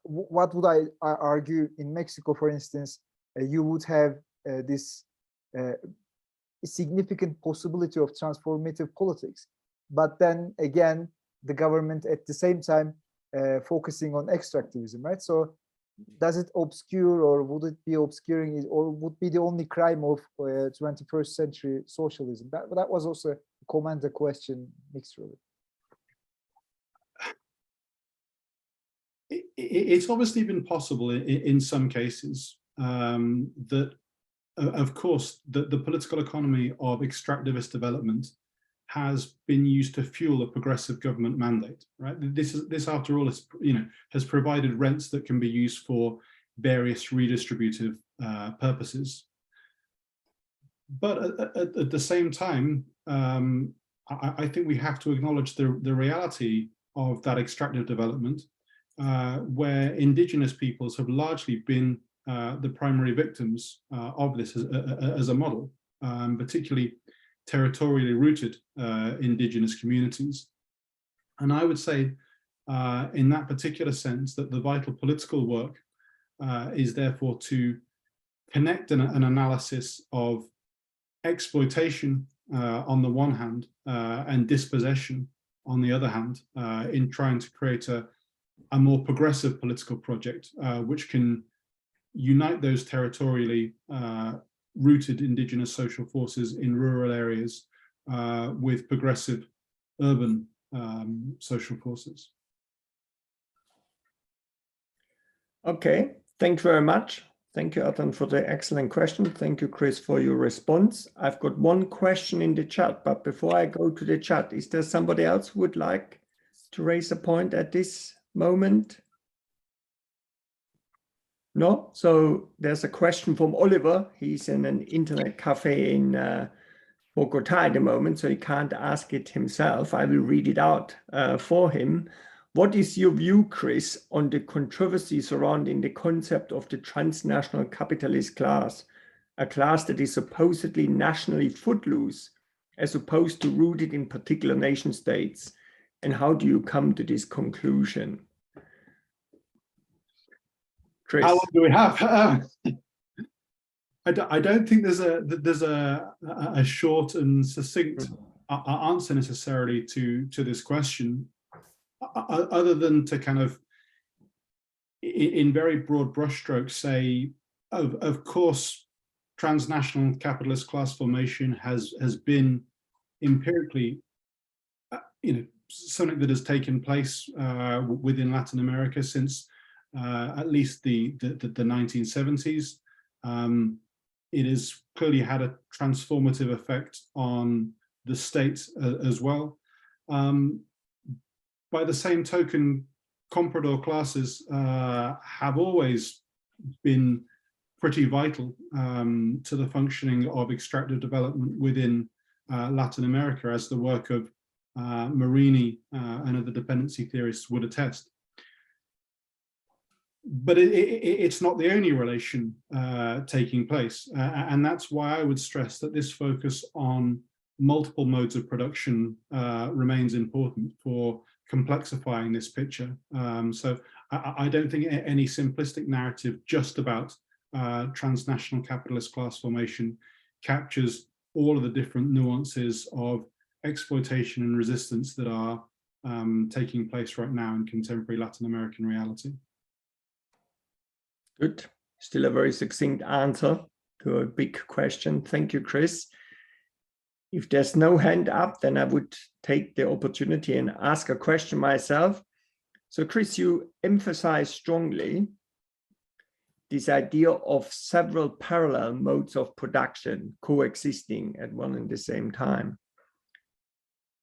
S4: what would I argue in Mexico, for instance, you would have this significant possibility of transformative politics, but then again, the government at the same time focusing on extractivism, right? So does it obscure, or would it be obscuring it, or would be the only crime of 21st century socialism? That was also a comment, a question mixed really.
S2: It's obviously been possible in some cases that, of course, the political economy of extractivist development has been used to fuel a progressive government mandate, right? This after all, is, you know, has provided rents that can be used for various redistributive purposes. But at the same time, I think we have to acknowledge the reality of that extractive development, where indigenous peoples have largely been the primary victims of this as a model, particularly territorially rooted indigenous communities. And I would say in that particular sense that the vital political work is therefore to connect an analysis of exploitation on the one hand and dispossession on the other hand, in trying to create a more progressive political project which can unite those territorially rooted indigenous social forces in rural areas with progressive urban social forces.
S3: Okay, thank you very much. Thank you, Adnan, for the excellent question. Thank you, Chris, for your response. I've got one question in the chat, but before I go to the chat, is there somebody else who would like to raise a point at this moment? No? So there's a question from Oliver. He's in an internet cafe in Bogota at the moment, so he can't ask it himself. I will read it out for him. What is your view, Chris, on the controversy surrounding the concept of the transnational capitalist class, a class that is supposedly nationally footloose, as opposed to rooted in particular nation states? And how do you come to this conclusion? Chris.
S2: How long do we have? I don't think there's a short and succinct answer necessarily to this question, other than to kind of, in very broad brushstrokes, say, of course, transnational capitalist class formation has been empirically, something that has taken place within Latin America since at least the 1970s. It has clearly had a transformative effect on the state as well. By the same token, comprador classes have always been pretty vital to the functioning of extractive development within Latin America, as the work of Marini and other dependency theorists would attest. But it's not the only relation taking place, and that's why I would stress that this focus on multiple modes of production remains important for complexifying this picture. So I don't think any simplistic narrative just about transnational capitalist class formation captures all of the different nuances of exploitation and resistance that are taking place right now in contemporary Latin American reality.
S3: Good. Still a very succinct answer to a big question. Thank you, Chris. If there's no hand up, then I would take the opportunity and ask a question myself. So Chris, you emphasize strongly this idea of several parallel modes of production coexisting at one and the same time.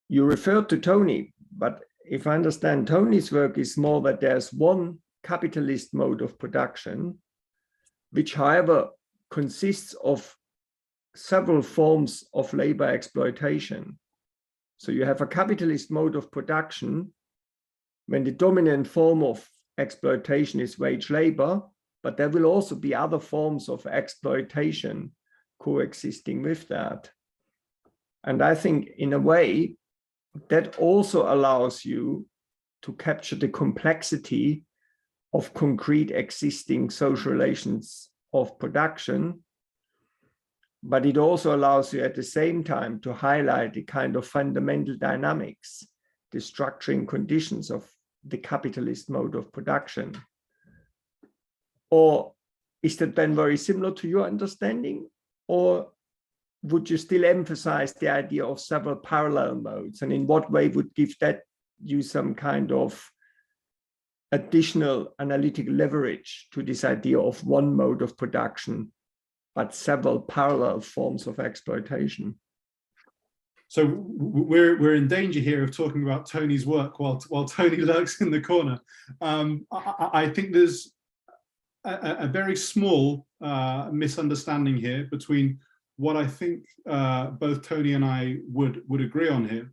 S3: You referred to Tony, but if I understand, Tony's work is more that there's one capitalist mode of production, which, however, consists of several forms of labor exploitation. So you have a capitalist mode of production when the dominant form of exploitation is wage labor, but there will also be other forms of exploitation coexisting with that. And I think in a way that also allows you to capture the complexity of concrete existing social relations of production, but it also allows you at the same time to highlight the kind of fundamental dynamics, the structuring conditions of the capitalist mode of production. Or is that then very similar to your understanding? Or would you still emphasize the idea of several parallel modes? And in what way would give that you some kind of additional analytical leverage to this idea of one mode of production, but several parallel forms of exploitation?
S2: So we're in danger here of talking about Tony's work while Tony lurks in the corner. I think there's a very small misunderstanding here between what I think both Tony and I would agree on here,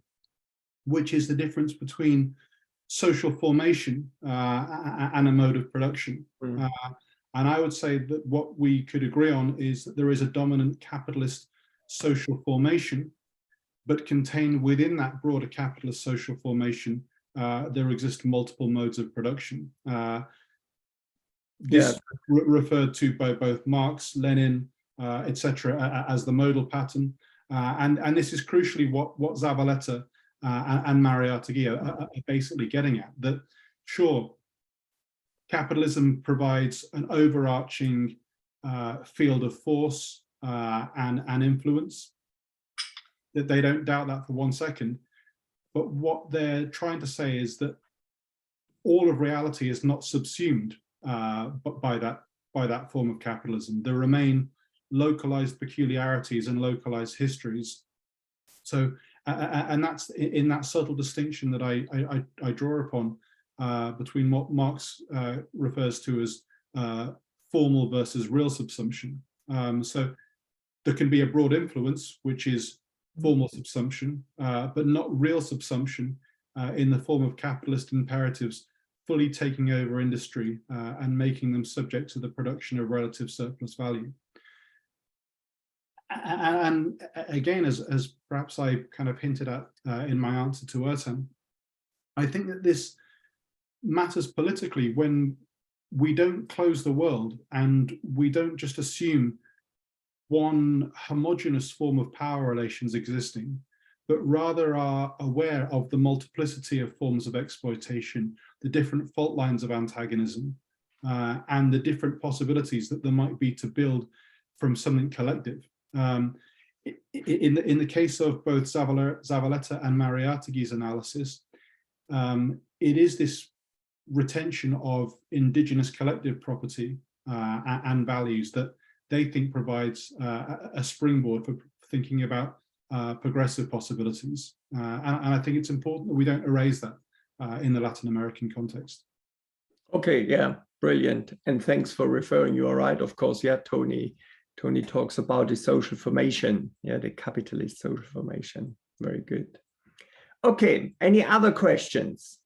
S2: which is the difference between social formation and a mode of production. And I would say that what we could agree on is that there is a dominant capitalist social formation, but contained within that broader capitalist social formation, there exist multiple modes of production. This referred to by both Marx, Lenin, etc., as the modal pattern, and this is crucially what Zavaleta and Mariátegui are basically getting at. That sure, capitalism provides an overarching field of force and influence. That they don't doubt that for one second, but what they're trying to say is that all of reality is not subsumed by that form of capitalism. There remain localized peculiarities and localized histories. So, and that's in that subtle distinction that I draw upon between what Marx refers to as formal versus real subsumption. So there can be a broad influence, which is formal subsumption, but not real subsumption in the form of capitalist imperatives fully taking over industry and making them subject to the production of relative surplus value. And again, as perhaps I kind of hinted at in my answer to Ertan, I think that this matters politically when we don't close the world and we don't just assume one homogeneous form of power relations existing, but rather are aware of the multiplicity of forms of exploitation, the different fault lines of antagonism, and the different possibilities that there might be to build from something collective. In the case of both Zavaleta and Mariátegui's analysis, it is this retention of indigenous collective property and values that they think provides a springboard for thinking about progressive possibilities. And I think it's important that we don't erase that in the Latin American context. Okay, yeah, brilliant. And thanks for referring. You are right, of course. Yeah, Tony talks about the social formation, yeah, the capitalist social formation. Very good. Okay, any other questions?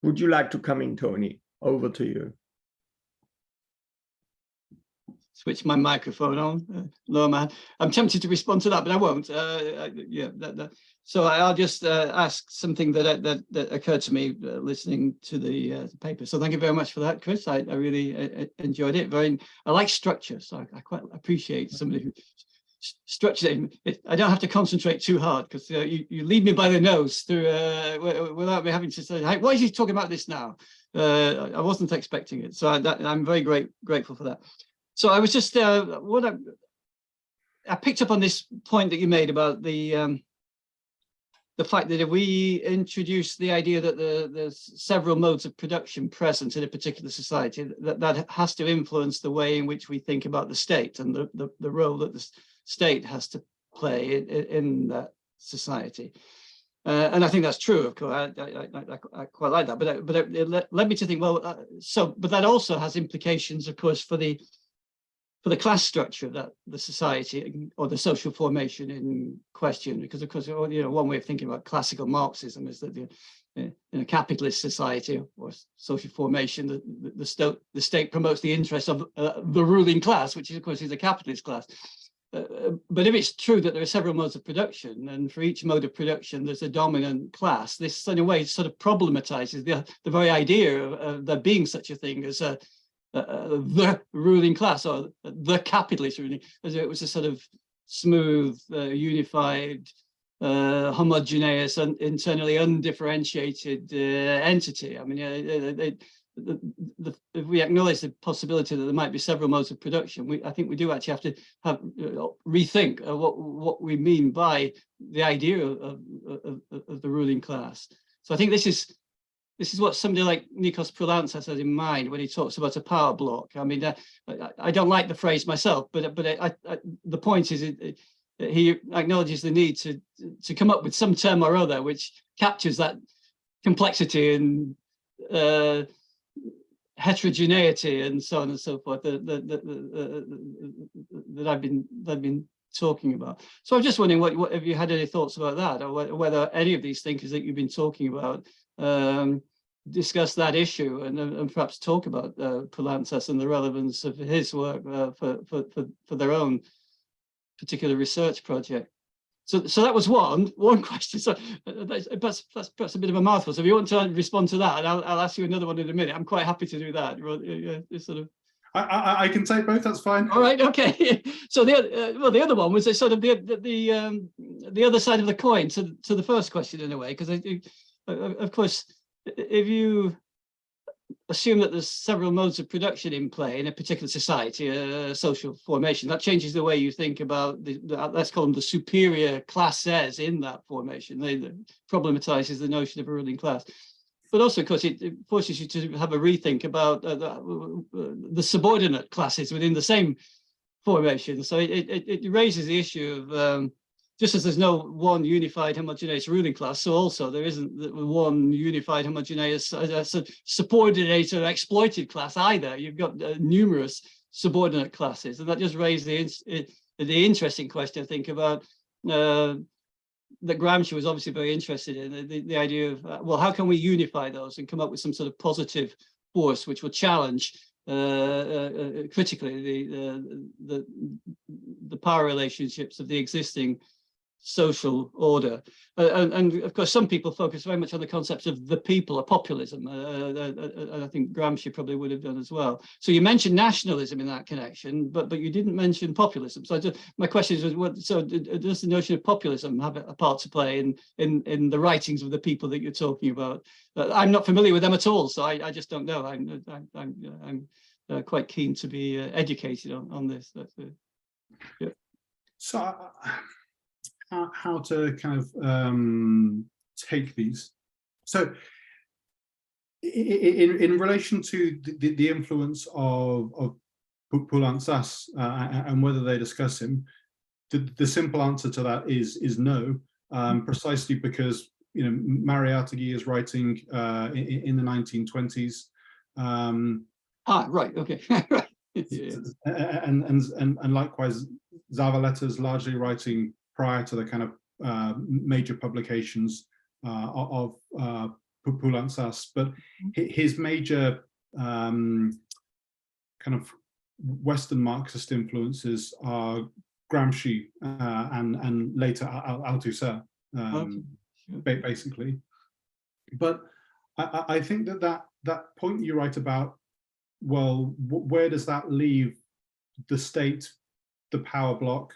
S2: Would you like to come in, Tony? Over to you.
S1: switch my microphone on. Lower man. I'm tempted to respond to that, but I won't. Yeah. So I'll just ask something that occurred to me listening to the paper. So thank you very much for that, Chris. I really enjoyed it. I like structure, so I quite appreciate somebody who structures it. I don't have to concentrate too hard because you lead me by the nose through without me having to say, hey, why is he talking about this now? I wasn't expecting it, so I'm very grateful for that. So I was just I picked up on this point that you made about the fact that if we introduce the idea that there's several modes of production present in a particular society, that has to influence the way in which we think about the state and the role that the state has to play in that society. And I think that's true, of course. I quite like that, but it led me to think, well, but that also has implications, of course, for the class structure that the society or the social formation in question, because of course, one way of thinking about classical Marxism is that in a capitalist society or social formation, the state promotes the interests of the ruling class, which of course is a capitalist class. But if it's true that there are several modes of production, and for each mode of production there's a dominant class, this in a way sort of problematizes the very idea of there being such a thing as the ruling class or the capitalist ruling, as it was a sort of smooth, unified, homogeneous, internally undifferentiated entity. I mean, if we acknowledge the possibility that there might be several modes of production, I think we do actually have to rethink what we mean by the idea of the ruling class. So I think this is what somebody like Nikos Poulantzas has in mind when he talks about a power block. I mean, I don't like the phrase myself, but the point is he acknowledges the need to come up with some term or other which captures that complexity and heterogeneity and so on and so forth that I've been talking about. So I'm just wondering, what have you had any thoughts about that, or whether any of these thinkers that you've been talking about discuss that issue and perhaps talk about Poulantzas and the relevance of his work for their own particular research project. So that was one question. So that's perhaps a bit of a mouthful. So if you want to respond to that, and I'll ask you another one in a minute. I'm quite happy to do that. Sort of.
S2: I can take both. That's fine.
S1: All right. Okay. So the other one was sort of the other side of the coin to the first question in a way, because of course, if you assume that there's several modes of production in play in a particular society, social formation, that changes the way you think about let's call them the superior classes in that formation. They problematizes the notion of a ruling class. But also, of course, it forces you to have a rethink about the subordinate classes within the same formation. So it raises the issue of just as there's no one unified homogeneous ruling class, so also there isn't one unified homogeneous subordinate or exploited class either. You've got numerous subordinate classes, and that just raised the interesting question, I think, about that Gramsci was obviously very interested in, the idea of, well, how can we unify those and come up with some sort of positive force which will challenge critically the power relationships of the existing social order. And of course, some people focus very much on the concept of the people, or populism. And I think Gramsci probably would have done as well. So you mentioned nationalism in that connection, but you didn't mention populism. So my question is, so does the notion of populism have a part to play in the writings of the people that you're talking about? I'm not familiar with them at all, so I just don't know. I'm quite keen to be educated on this. Yeah.
S2: So how to kind of take these. So in relation to the influence of Poulantzas and whether they discuss him, the simple answer to that is no, precisely because Mariátegui is writing in the 1920s.
S1: Right, okay. Yeah.
S2: And likewise, Zavaletta's largely writing prior to the kind of major publications of Poulantzas, but his major kind of Western Marxist influences are Gramsci and later Althusser, basically. But I think that point you write about, well, where does that leave the state, the power bloc?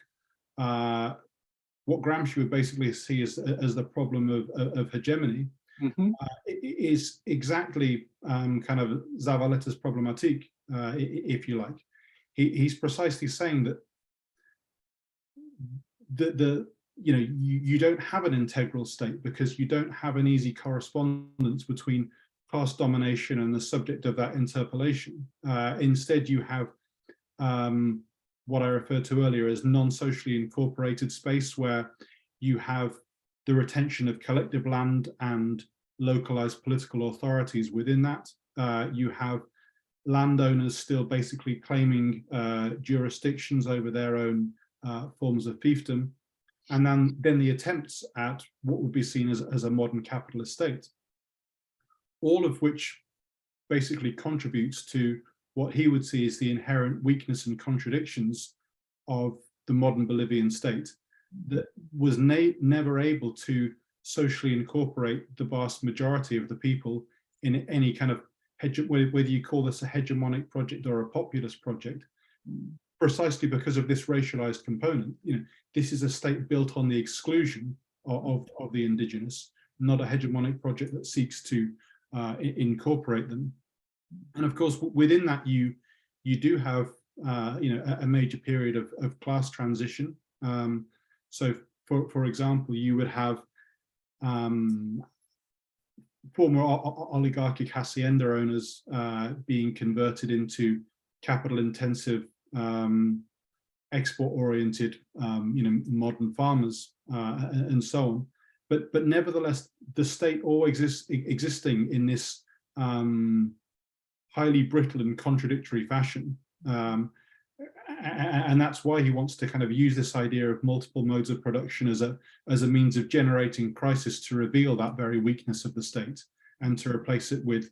S2: What Gramsci would basically see as the problem of hegemony, is exactly kind of Zavaletta's problematique, if you like. He's precisely saying that you don't have an integral state because you don't have an easy correspondence between class domination and the subject of that interpellation. Instead, you have what I referred to earlier as non-socially incorporated space, where you have the retention of collective land and localized political authorities within that. You have landowners still basically claiming jurisdictions over their own forms of fiefdom, and then the attempts at what would be seen as a modern capitalist state, all of which basically contributes to what he would see as the inherent weakness and contradictions of the modern Bolivian state, that was never able to socially incorporate the vast majority of the people in any kind of, whether you call this a hegemonic project or a populist project, precisely because of this racialized component. This is a state built on the exclusion of the indigenous, not a hegemonic project that seeks to incorporate them. And of course, within that, you do have a major period of class transition. So, for example, you would have former oligarchic hacienda owners being converted into capital-intensive, export-oriented, modern farmers, and so on. But nevertheless, the state always existing in this highly brittle and contradictory fashion. And that's why he wants to kind of use this idea of multiple modes of production as a means of generating crisis to reveal that very weakness of the state and to replace it with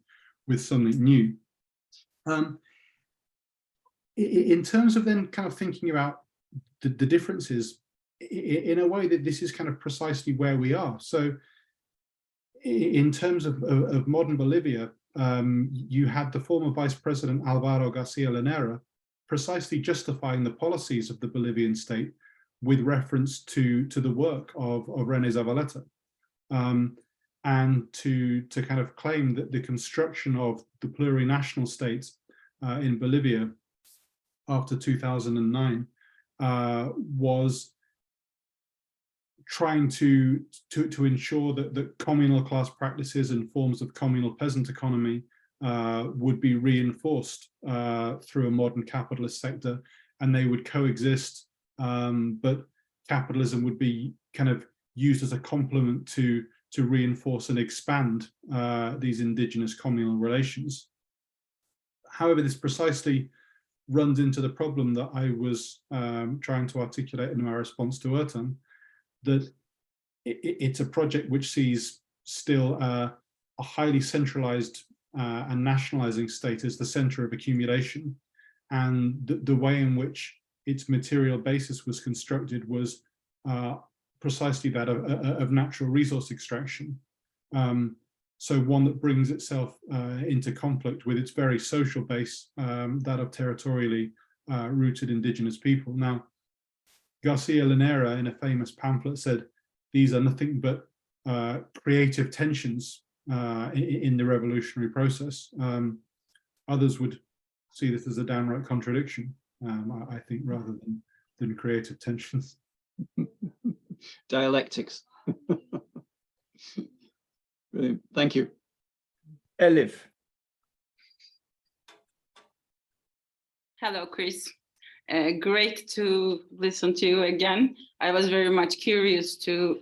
S2: something new. In terms of then kind of thinking about the differences, in a way that this is kind of precisely where we are. So in terms of modern Bolivia, you had the former Vice President Alvaro Garcia Linera precisely justifying the policies of the Bolivian state with reference to the work of René Zavaleta, and to kind of claim that the construction of the plurinational state in Bolivia after 2009 was trying to ensure that communal class practices and forms of communal peasant economy would be reinforced through a modern capitalist sector, and they would coexist, but capitalism would be kind of used as a complement to reinforce and expand these indigenous communal relations. However, this precisely runs into the problem that I was trying to articulate in my response to Ertan, that it's a project which sees still a highly centralized and nationalizing state as the center of accumulation, and the way in which its material basis was constructed was precisely that of natural resource extraction. So one that brings itself into conflict with its very social base, that of territorially rooted indigenous people. Now, Garcia Linera, in a famous pamphlet, said these are nothing but creative tensions in the revolutionary process. Others would see this as a downright contradiction, I think, rather than creative tensions.
S1: Dialectics. Brilliant. Thank you.
S3: Elif.
S5: Hello, Chris. Great to listen to you again. I was very much curious to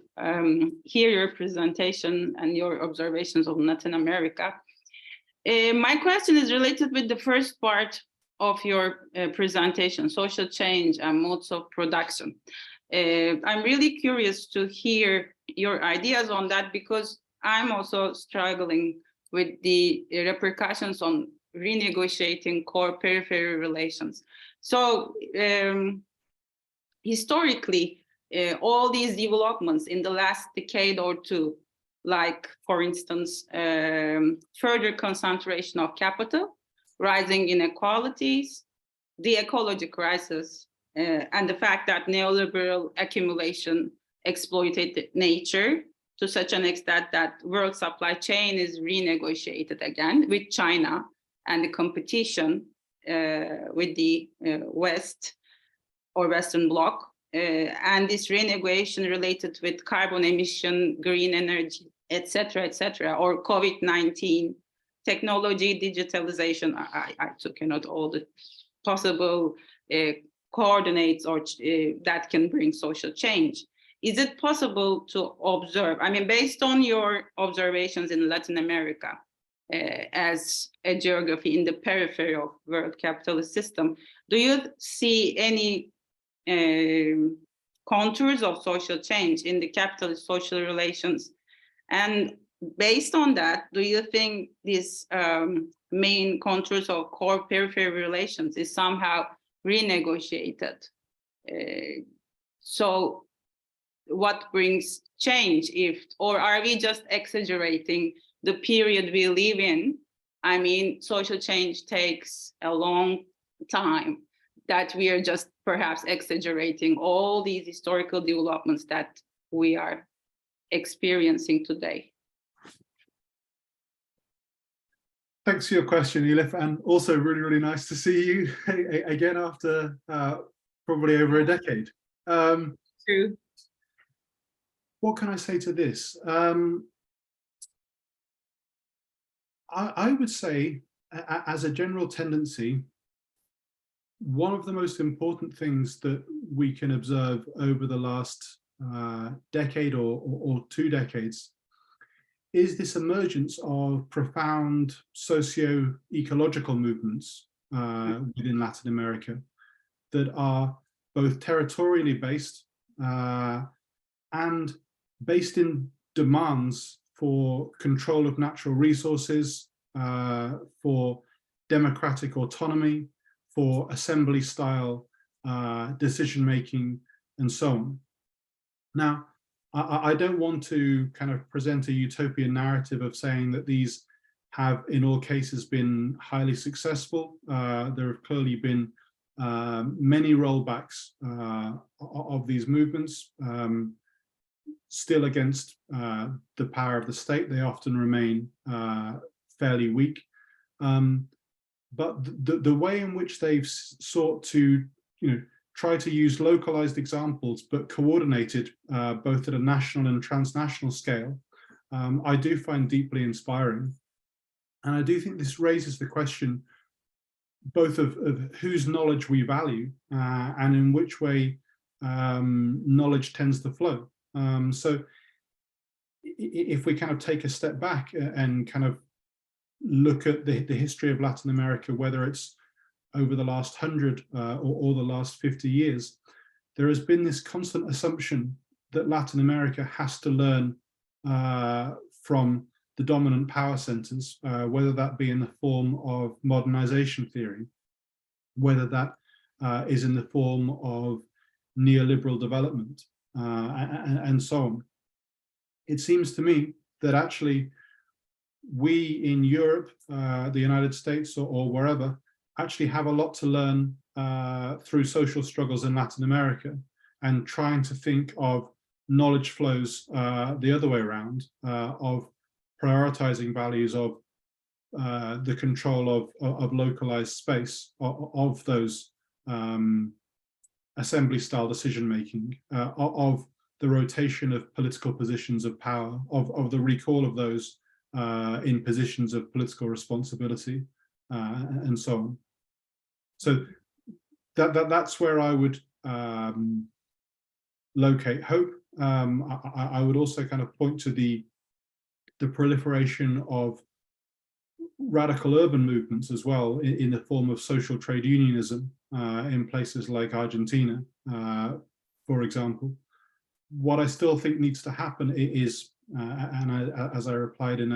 S5: hear your presentation and your observations of Latin America. My question is related with the first part of your presentation, social change and modes of production. I'm really curious to hear your ideas on that, because I'm also struggling with the repercussions on renegotiating core periphery relations. So historically, all these developments in the last decade or two, like, for instance, further concentration of capital, rising inequalities, the ecology crisis, and the fact that neoliberal accumulation exploited nature to such an extent that world supply chain is renegotiated again with China and the competition with the West or Western Bloc, and this renegotiation related with carbon emission, green energy, etc., or COVID-19, technology, digitalization. I took note all the possible coordinates or that can bring social change. Is it possible to observe, I mean, based on your observations in Latin America as a geography in the periphery of world capitalist system, do you see any contours of social change in the capitalist social relations? And based on that, do you think these main contours of core periphery relations is somehow renegotiated? So what brings change, or are we just exaggerating the period we live in? I mean, social change takes a long time, that we are just perhaps exaggerating all these historical developments that we are experiencing today.
S2: Thanks for your question, Elif, and also really, really nice to see you again after probably over a decade.
S5: True.
S2: What can I say to this? I would say, as a general tendency, one of the most important things that we can observe over the last decade or 2 decades is this emergence of profound socio-ecological movements within Latin America that are both territorially based and based in demands for control of natural resources, for democratic autonomy, for assembly style decision-making, and so on. Now, I don't want to kind of present a utopian narrative of saying that these have in all cases been highly successful. There have clearly been many rollbacks of these movements, still against the power of the state. They often remain fairly weak. But the way in which they've sought to, try to use localized examples, but coordinated both at a national and transnational scale, I do find deeply inspiring. And I do think this raises the question both of whose knowledge we value and in which way knowledge tends to flow. So if we kind of take a step back and kind of look at the history of Latin America, whether it's over the last 100 or the last 50 years, there has been this constant assumption that Latin America has to learn from the dominant power centers, whether that be in the form of modernization theory, whether that is in the form of neoliberal development, and so on. It seems to me that actually we in Europe, the United States, or wherever, actually have a lot to learn through social struggles in Latin America, and trying to think of knowledge flows the other way around, of prioritizing values of the control of localized space, of those assembly style decision making, of the rotation of political positions of power, of the recall of those in positions of political responsibility, and so on. So that's where I would locate hope. I would also kind of point to the proliferation of radical urban movements as well, in the form of social trade unionism in places like Argentina, for example. What I still think needs to happen is, and as I replied in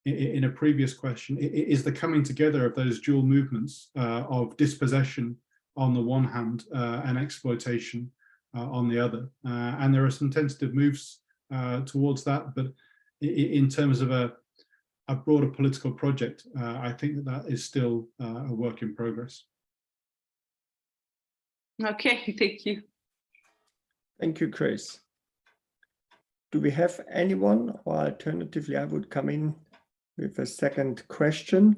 S2: in a previous question, is the coming together of those dual movements of dispossession on the one hand and exploitation on the other. And there are some tentative moves towards that, but in terms of a broader political project, I think that is still a work in progress.
S5: Okay, thank you.
S3: Thank you, Chris. Do we have anyone, or alternatively, I would come in with a second question.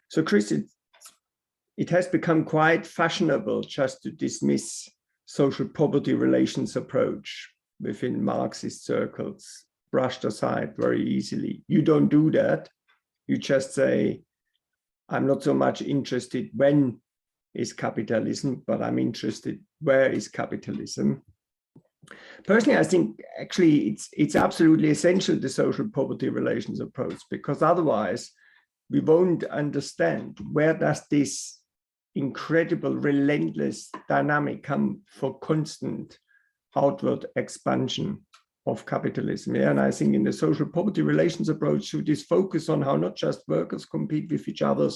S3: So, Chris, it has become quite fashionable just to dismiss social property relations approach within Marxist circles, brushed aside very easily. You don't do that. You just say, I'm not so much interested when is capitalism, but I'm interested where is capitalism. Personally, I think actually it's absolutely essential, the social property relations approach, because otherwise we won't understand where does this incredible, relentless dynamic come for constant outward expansion of capitalism. Yeah, and I think in the social property relations approach, should this focus on how not just workers compete with each other,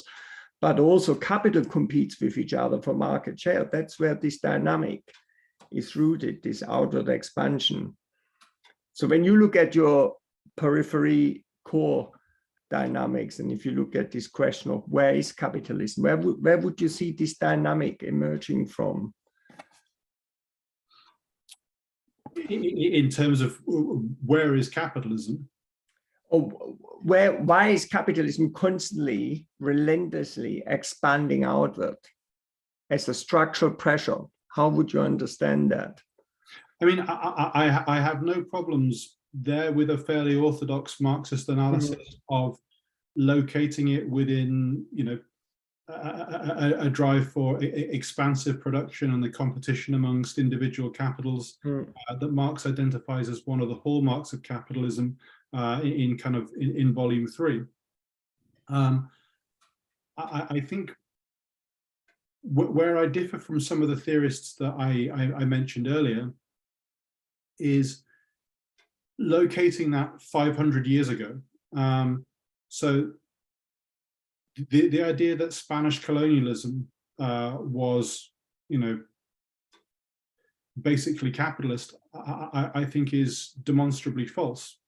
S3: but also capital competes with each other for market share. That's where this dynamic is rooted, this outward expansion. So when you look at your periphery core dynamics, and if you look at this question of where is capitalism, where would you see this dynamic emerging from?
S2: In terms of where is capitalism?
S3: Or why is capitalism constantly, relentlessly expanding outward as a structural pressure? How would you understand that?
S2: I mean, I have no problems there with a fairly orthodox Marxist analysis of locating it within, you know, a drive for expansive production and the competition amongst individual capitals that Marx identifies as one of the hallmarks of capitalism in volume 3. I think where I differ from some of the theorists that I mentioned earlier is locating that 500 years ago. So the idea that Spanish colonialism was, you know, basically capitalist, I think is demonstrably false.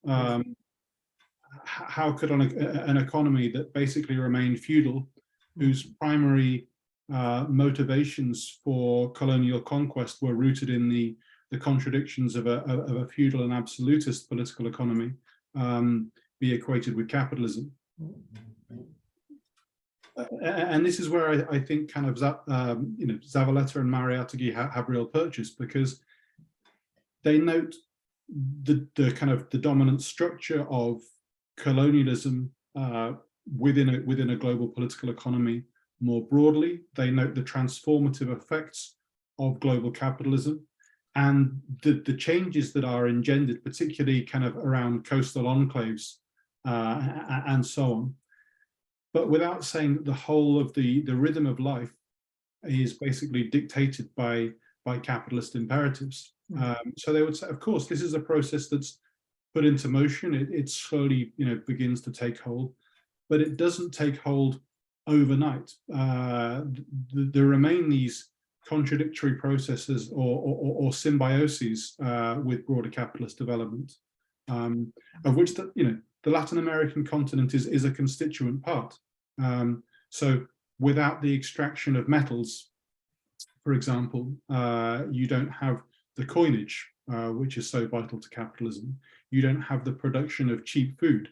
S2: How could an economy that basically remained feudal, whose primary motivations for colonial conquest were rooted in the contradictions of a feudal and absolutist political economy, be equated with capitalism? And this is where I think kind of Zavaleta and Mariátegui have real purchase, because they note the kind of the dominant structure of colonialism within a global political economy more broadly. They note the transformative effects of global capitalism and the changes that are engendered, particularly kind of around coastal enclaves and so on. But without saying that the whole of the rhythm of life is basically dictated by capitalist imperatives. So they would say, of course, this is a process that's put into motion. It slowly, you know, begins to take hold, but it doesn't take hold overnight. There remain these contradictory processes or symbioses with broader capitalist development, of which the Latin American continent is a constituent part. So without the extraction of metals, for example, you don't have the coinage, which is so vital to capitalism. You don't have the production of cheap food,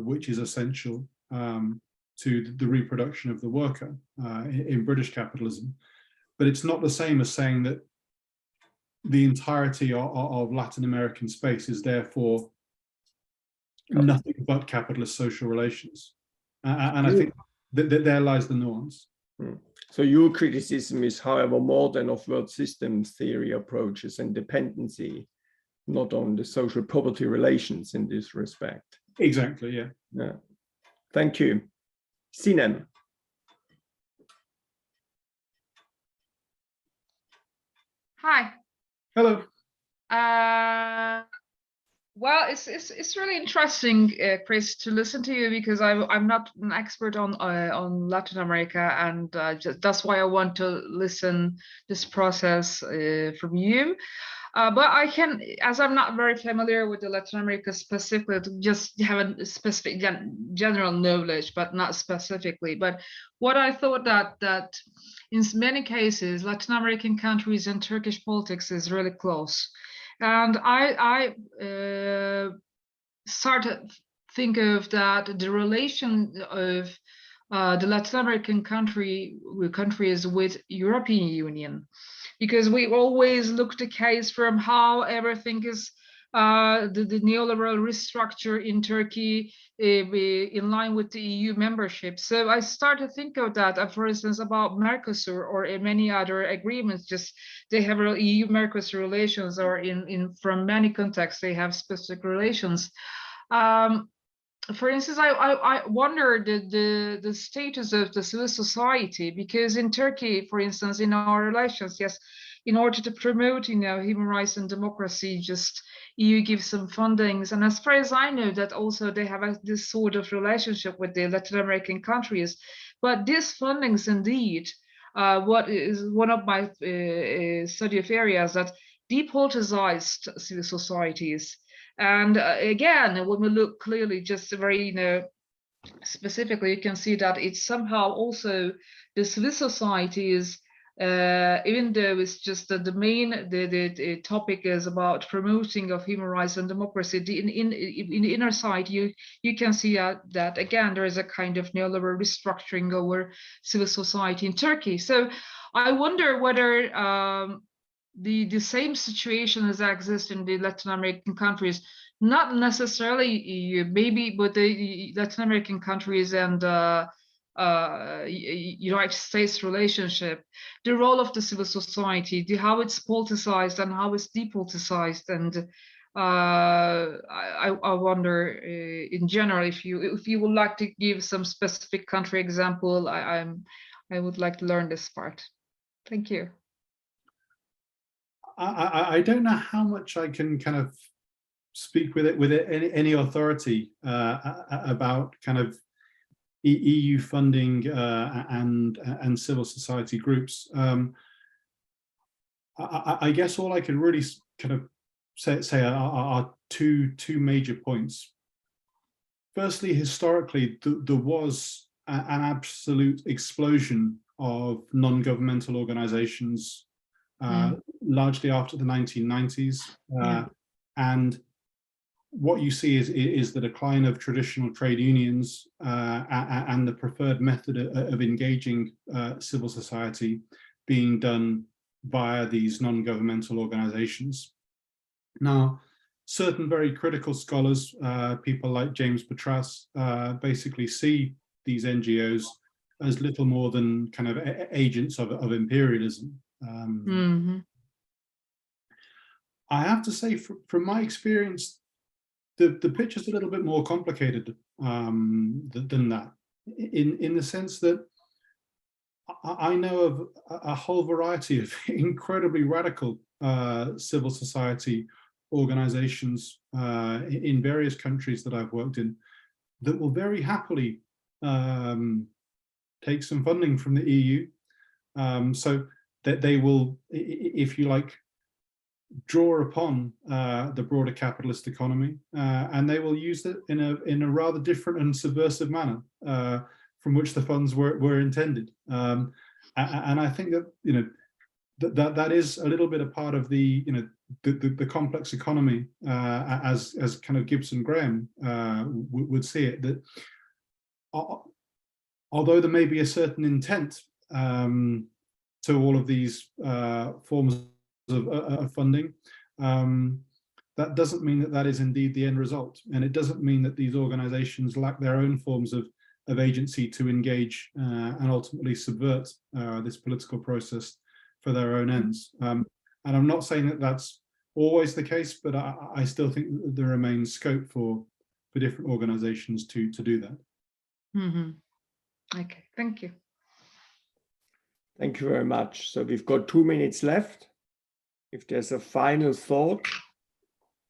S2: which is essential to the reproduction of the worker in British capitalism. But it's not the same as saying that the entirety of Latin American space is therefore nothing but capitalist social relations. And I think that there lies the nuance.
S3: So your criticism is, however, more than of world systems theory approaches and dependency, not on the social property relations in this respect.
S2: Exactly, yeah.
S3: Yeah. Thank you. Sinem.
S6: Hi.
S2: Hello.
S6: Well, it's really interesting, Chris, to listen to you, because I'm not an expert on Latin America, and that's why I want to listen this process from you. But I can, as I'm not very familiar with the Latin America specifically, to just have a specific general knowledge, but not specifically. But what I thought that in many cases, Latin American countries and Turkish politics is really close. And I started think of that the relation of the Latin American countries with European Union, because we always look the case from how everything is the neoliberal restructure in Turkey in line with the EU membership. So I started to think of that, for instance, about Mercosur or many other agreements. Just they have EU-Mercosur relations, or in from many contexts they have specific relations. For instance, I wonder the status of the civil society, because in Turkey, for instance, in our relations, yes, in order to promote, human rights and democracy, just EU gives some fundings, and as far as I know, that also they have this sort of relationship with the Latin American countries. But these fundings, indeed, what is one of my study of areas, that depoliticized civil societies. And again, when we look clearly, just very, specifically, you can see that it's somehow also the civil societies, even though it's just the main topic is about promoting of human rights and democracy. In the inner side, you can see that again there is a kind of neoliberal restructuring over civil society in Turkey. So I wonder whether the same situation as exists in the Latin American countries, not necessarily EU, maybe, but the Latin American countries and United States relationship, the role of the civil society, how it's politicized and how it's depoliticized, and I wonder in general if you would like to give some specific country example. I would like to learn this part. Thank you.
S2: I don't know how much I can kind of speak with any authority about kind of EU funding and civil society groups. I guess all I can really kind of say are two major points. Firstly, historically, there was an absolute explosion of non-governmental organizations, largely after the 1990s. And what you see is the decline of traditional trade unions and the preferred method of engaging civil society being done via these non-governmental organizations. Now, certain very critical scholars, people like James Petras, basically see these NGOs as little more than kind of agents of imperialism. I have to say, from my experience, the picture's a little bit more complicated than that, in the sense that I know of a whole variety of incredibly radical civil society organizations in various countries that I've worked in that will very happily take some funding from the EU, so that they will, if you like, draw upon the broader capitalist economy, and they will use it in a rather different and subversive manner from which the funds were intended. And I think that that is a little bit a part of the the complex economy, as kind of Gibson Graham would see it, that although there may be a certain intent to all of these forms of funding, that doesn't mean that that is indeed the end result, and it doesn't mean that these organizations lack their own forms of agency to engage and ultimately subvert this political process for their own ends. And I'm not saying that that's always the case, but I still think that there remains scope for different organizations to do that.
S6: Okay, thank you.
S3: Thank you very much. So we've got 2 minutes left. If there's a final thought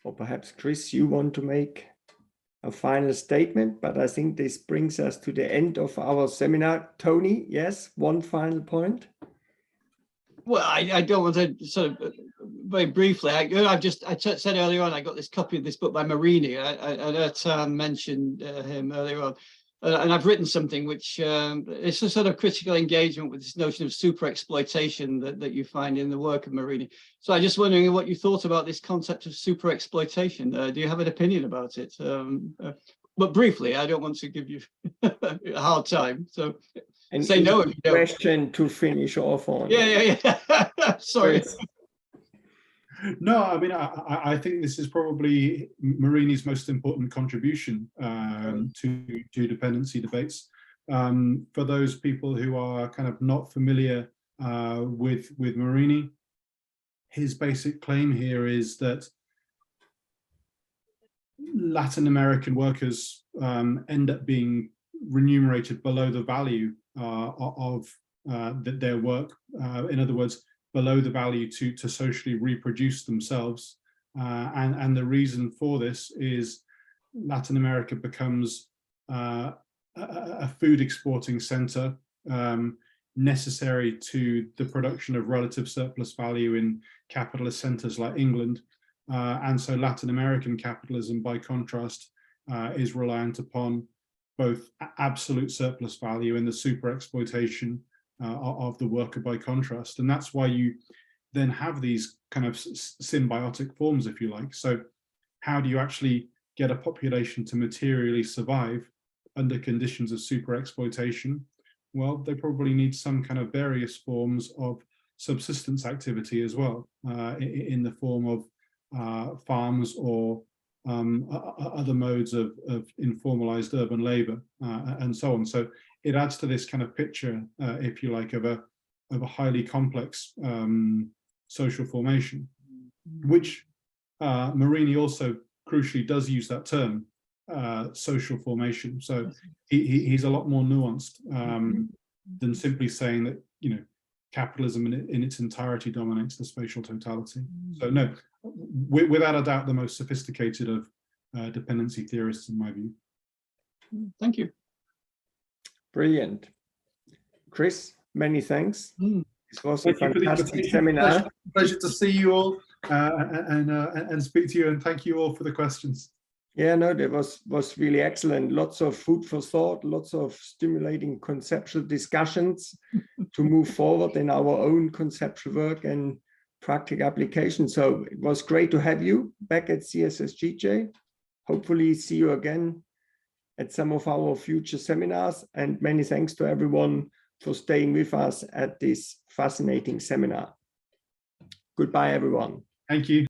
S3: or perhaps Chris, you want to make a final statement, but I think this brings us to the end of our seminar. Tony, yes, one final point.
S1: Well, I don't want to sort of very briefly. I said earlier on, I got this copy of this book by Marini. I know mentioned him earlier on, and I've written something which it's a sort of critical engagement with this notion of super exploitation that you find in the work of Marini. So I'm just wondering what you thought about this concept of super exploitation. Do you have an opinion about it? But briefly, I don't want to give you a hard time. So.
S3: And
S1: say no if you don't.
S3: Question to finish off on.
S1: Yeah. Sorry.
S2: No, I mean, I think this is probably Marini's most important contribution to dependency debates. For those people who are kind of not familiar with Marini, his basic claim here is that Latin American workers end up being remunerated below the value of their work. In other words, below the value to socially reproduce themselves. And the reason for this is Latin America becomes a food exporting center necessary to the production of relative surplus value in capitalist centers like England. And so Latin American capitalism, by contrast, is reliant upon both absolute surplus value and the super exploitation of the worker by contrast. And that's why you then have these kind of symbiotic forms, if you like. So how do you actually get a population to materially survive under conditions of super exploitation? Well, they probably need some kind of various forms of subsistence activity as well, in the form of farms or other modes of informalized urban labor, and so on. So it adds to this kind of picture, if you like, of a highly complex social formation, which Marini also crucially does use that term, social formation. So he's a lot more nuanced than simply saying that, you know, capitalism in its entirety dominates the spatial totality. So no, without a doubt, the most sophisticated of dependency theorists, in my view.
S1: Thank you.
S3: Brilliant. Chris, many thanks. This was a
S2: Thank you
S3: fantastic seminar.
S2: Pleasure to see you all and speak to you, and thank you all for the questions.
S3: Yeah, no, that was really excellent. Lots of food for thought, lots of stimulating conceptual discussions to move forward in our own conceptual work and practical application. So it was great to have you back at CSSGJ. Hopefully see you again at some of our future seminars, and many thanks to everyone for staying with us at this fascinating seminar. Goodbye, everyone.
S2: Thank you.